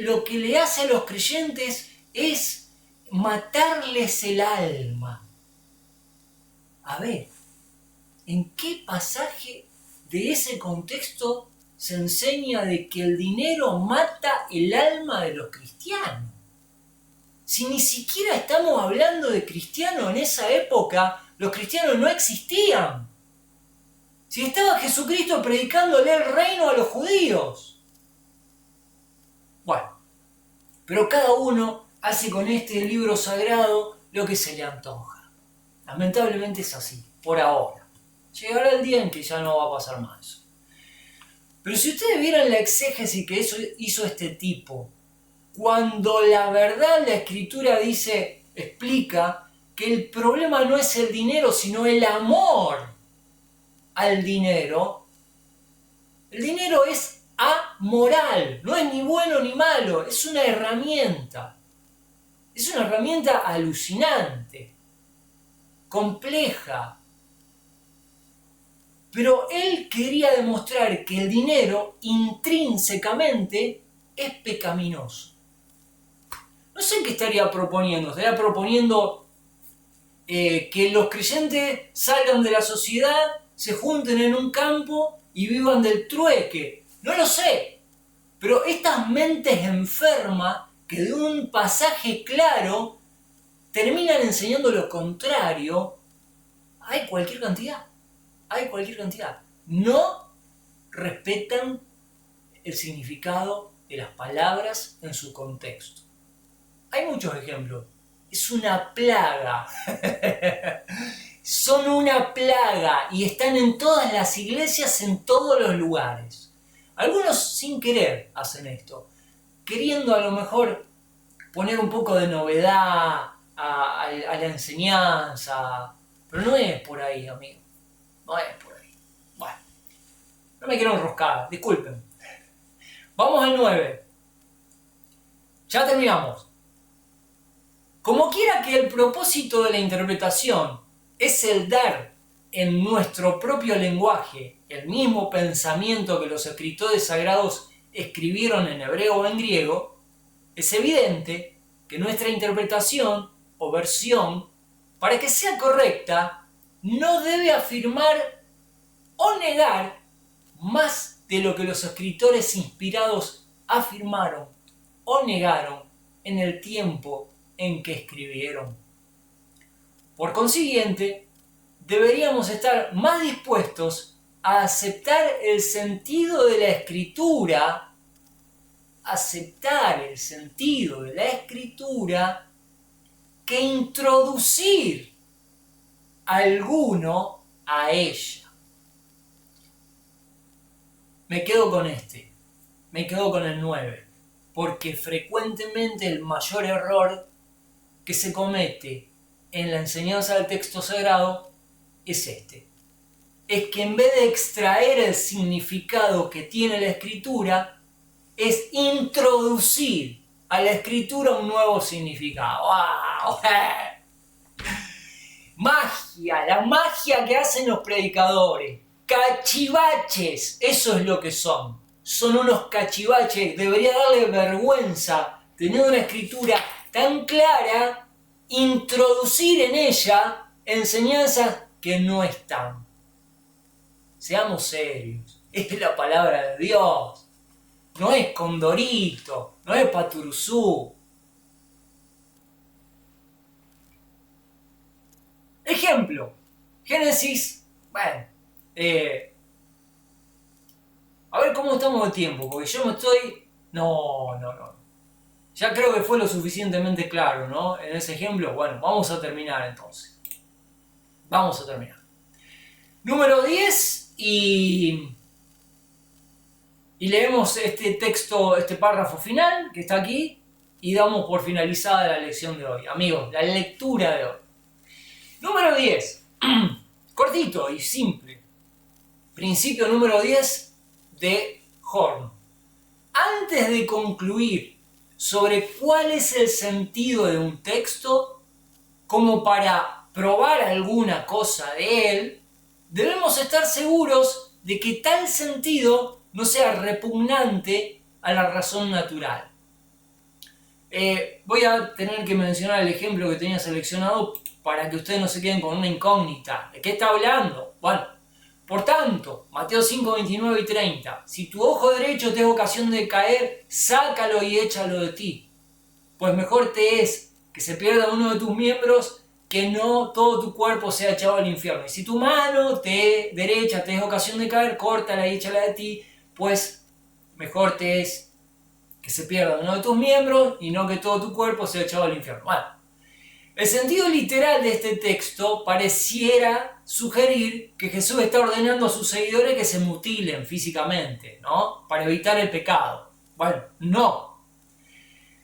S1: lo que le hace a los creyentes es matarles el alma. A ver, ¿en qué pasaje de ese contexto se enseña de que el dinero mata el alma de los cristianos? Si ni siquiera estamos hablando de cristianos en esa época, los cristianos no existían. Si estaba Jesucristo predicándole el reino a los judíos. Bueno, pero cada uno hace con este libro sagrado lo que se le antoja. Lamentablemente es así, por ahora. Llegará el día en que ya no va a pasar más eso. Pero si ustedes vieran la exégesis que hizo este tipo, cuando la verdad la Escritura explica que el problema no es el dinero, sino el amor al dinero. El dinero es amoral, no es ni bueno ni malo, es una herramienta. Es una herramienta alucinante, compleja. Pero él quería demostrar que el dinero intrínsecamente es pecaminoso. No sé qué estaría proponiendo. Estaría proponiendo que los creyentes salgan de la sociedad, se junten en un campo y vivan del trueque. No lo sé. Pero estas mentes enfermas que de un pasaje claro terminan enseñando lo contrario, hay cualquier cantidad. No respetan el significado de las palabras en su contexto. Hay muchos ejemplos. Es una plaga. Son una plaga y están en todas las iglesias, en todos los lugares. Algunos sin querer hacen esto, queriendo a lo mejor poner un poco de novedad, a la enseñanza, pero no es por ahí, amigo, no es por ahí. Bueno, no me quiero enroscar, disculpen. Vamos al 9. Ya terminamos. Como quiera que el propósito de la interpretación es el dar en nuestro propio lenguaje el mismo pensamiento que los escritores sagrados escribieron en hebreo o en griego, es evidente que nuestra interpretación o versión, para que sea correcta, no debe afirmar o negar más de lo que los escritores inspirados afirmaron o negaron en el tiempo en que escribieron. Por consiguiente, deberíamos estar más dispuestos a aceptar el sentido de la escritura, que introducir alguno a ella. Me quedo con el 9, porque frecuentemente el mayor error que se comete en la enseñanza del texto sagrado es es que en vez de extraer el significado que tiene la escritura, es introducir a la escritura un nuevo significado. ¡Wow! Magia, la magia que hacen los predicadores. Cachivaches, eso es lo que son. Son unos cachivaches. Debería darle vergüenza, teniendo una escritura tan clara, introducir en ella enseñanzas que no están. Seamos serios. Esta es la palabra de Dios. No es Condorito, no es Paturuzú. Ejemplo, Génesis, bueno, a ver cómo estamos de tiempo, porque yo me estoy... No. Ya creo que fue lo suficientemente claro, ¿no? En ese ejemplo, bueno, vamos a terminar entonces. Vamos a terminar. Número 10 y leemos este texto, este párrafo final que está aquí y damos por finalizada la lección de hoy. Amigos, la lectura de hoy. Número 10. Cortito y simple. Principio número 10 de Horn. Antes de concluir sobre cuál es el sentido de un texto, como para probar alguna cosa de él, debemos estar seguros de que tal sentido no sea repugnante a la razón natural. Voy a tener que mencionar el ejemplo que tenía seleccionado para que ustedes no se queden con una incógnita. ¿De qué está hablando? Bueno, por tanto, Mateo 5, 29 y 30. Si tu ojo derecho te da ocasión de caer, sácalo y échalo de ti. Pues mejor te es que se pierda uno de tus miembros que no todo tu cuerpo sea echado al infierno. Y si tu mano derecha te da ocasión de caer, córtala y échala de ti, pues mejor te es que se pierda uno de tus miembros y no que todo tu cuerpo sea echado al infierno. Bueno, el sentido literal de este texto pareciera sugerir que Jesús está ordenando a sus seguidores que se mutilen físicamente, ¿no? Para evitar el pecado. Bueno, no.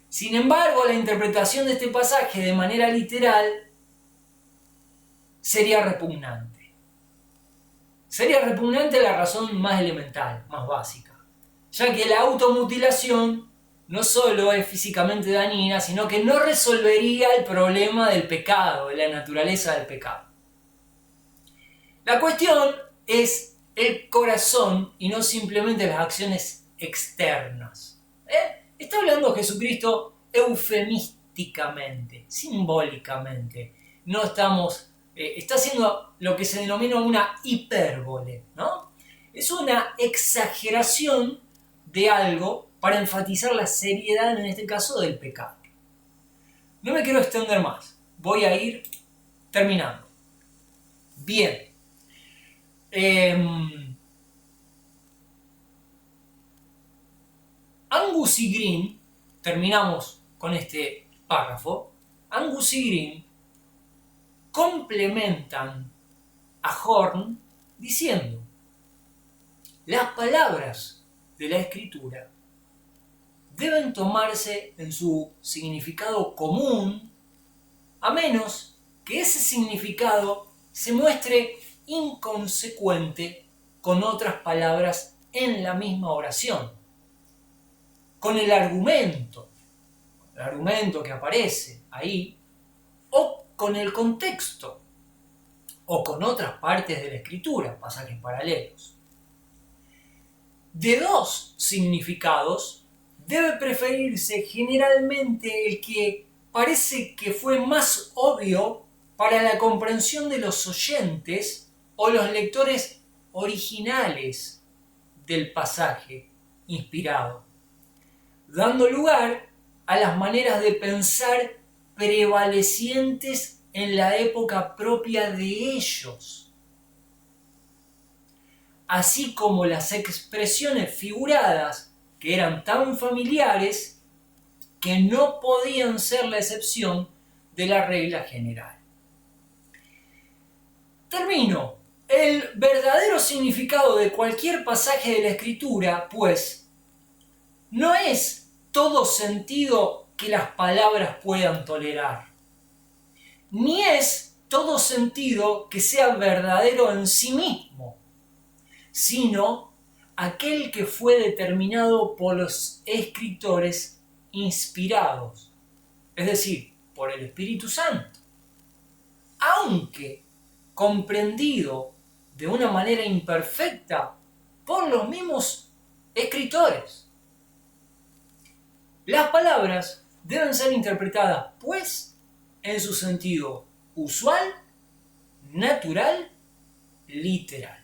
S1: Sin embargo, la interpretación de este pasaje de manera literal sería repugnante. Sería repugnante la razón más elemental, más básica, ya que la automutilación no solo es físicamente dañina, sino que no resolvería el problema del pecado, de la naturaleza del pecado. La cuestión es el corazón y no simplemente las acciones externas. Está hablando Jesucristo eufemísticamente, simbólicamente. No estamos... está haciendo lo que se denomina una hipérbole, ¿no? Es una exageración de algo para enfatizar la seriedad, en este caso, del pecado. No me quiero extender más. Voy a ir terminando. Bien. Angus y Green, terminamos con este párrafo, Angus y Green complementan a Horn diciendo: las palabras de la escritura deben tomarse en su significado común a menos que ese significado se muestre inconsecuente con otras palabras en la misma oración, con el argumento que aparece ahí, o con el contexto, o con otras partes de la escritura, pasajes paralelos. De dos significados, debe preferirse generalmente el que parece que fue más obvio para la comprensión de los oyentes o los lectores originales del pasaje inspirado, dando lugar a las maneras de pensar prevalecientes en la época propia de ellos, así como las expresiones figuradas que eran tan familiares que no podían ser la excepción de la regla general. Termino. El verdadero significado de cualquier pasaje de la Escritura, pues, no es todo sentido que las palabras puedan tolerar, ni es todo sentido que sea verdadero en sí mismo, sino aquel que fue determinado por los escritores inspirados, es decir, por el Espíritu Santo, aunque comprendido de una manera imperfecta por los mismos escritores. Las palabras deben ser interpretadas, pues, en su sentido usual, natural, literal.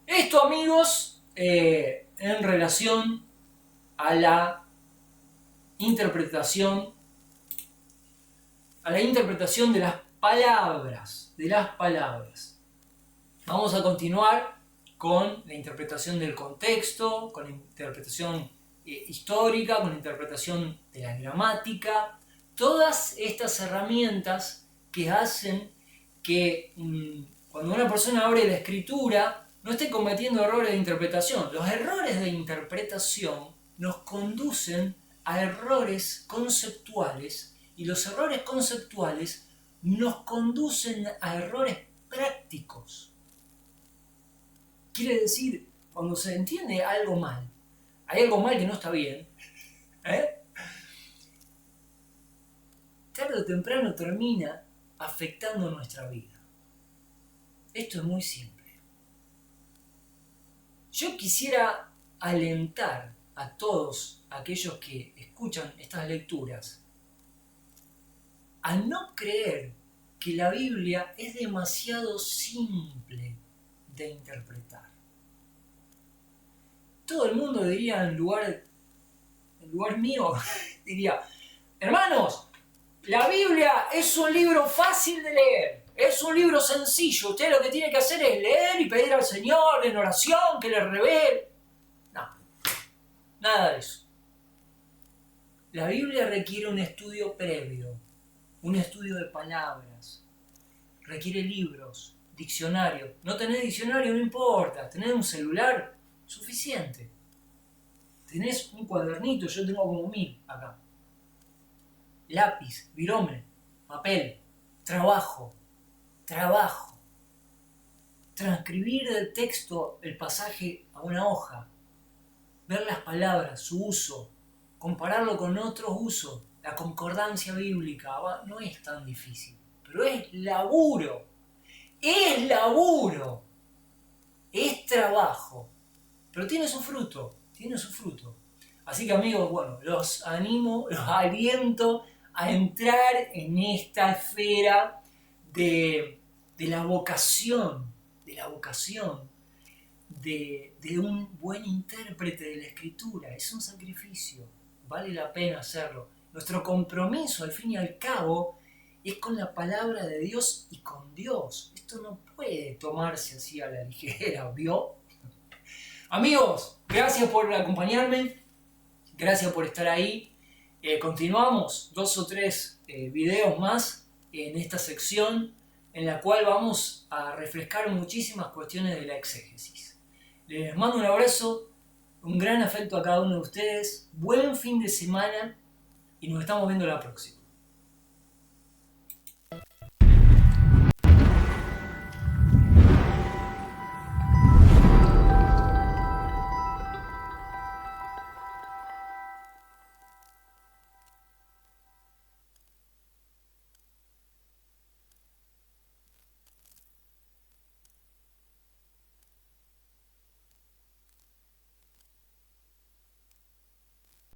S1: Esto, amigos, en relación a la interpretación de las palabras, Vamos a continuar con la interpretación del contexto, con la interpretación histórica, con la interpretación de la gramática, todas estas herramientas que hacen que cuando una persona abre la escritura no esté cometiendo errores de interpretación. Los errores de interpretación nos conducen a errores conceptuales y los errores conceptuales nos conducen a errores prácticos. Quiere decir, cuando se entiende algo mal, hay algo mal que no está bien, tarde o temprano termina afectando nuestra vida. Esto es muy simple. Yo quisiera alentar a todos aquellos que escuchan estas lecturas a no creer que la Biblia es demasiado simple de interpretar. Todo el mundo diría en lugar mío, diría, hermanos, la Biblia es un libro fácil de leer, es un libro sencillo, usted lo que tiene que hacer es leer y pedir al Señor en oración que le revele. No, nada de eso. La Biblia requiere un estudio previo, un estudio de palabras, requiere libros, diccionario. No tenés diccionario, no importa, tenés un celular, suficiente. Tenés un cuadernito, yo tengo como 1000 acá. Lápiz, virome, papel, trabajo. Transcribir del texto el pasaje a una hoja, ver las palabras, su uso, compararlo con otros usos, la concordancia bíblica, no es tan difícil, pero es laburo, es trabajo, pero tiene su fruto. Así que, amigos, bueno, los animo, los aliento a entrar en esta esfera de la vocación, de un buen intérprete de la Escritura. Es un sacrificio, vale la pena hacerlo. Nuestro compromiso, al fin y al cabo, es con la palabra de Dios y con Dios. Esto no puede tomarse así a la ligera, ¿vio? Amigos, gracias por acompañarme, gracias por estar ahí. Continuamos 2 o 3 videos más en esta sección en la cual vamos a refrescar muchísimas cuestiones de la exégesis. Les mando un abrazo, un gran afecto a cada uno de ustedes, buen fin de semana y nos estamos viendo la próxima.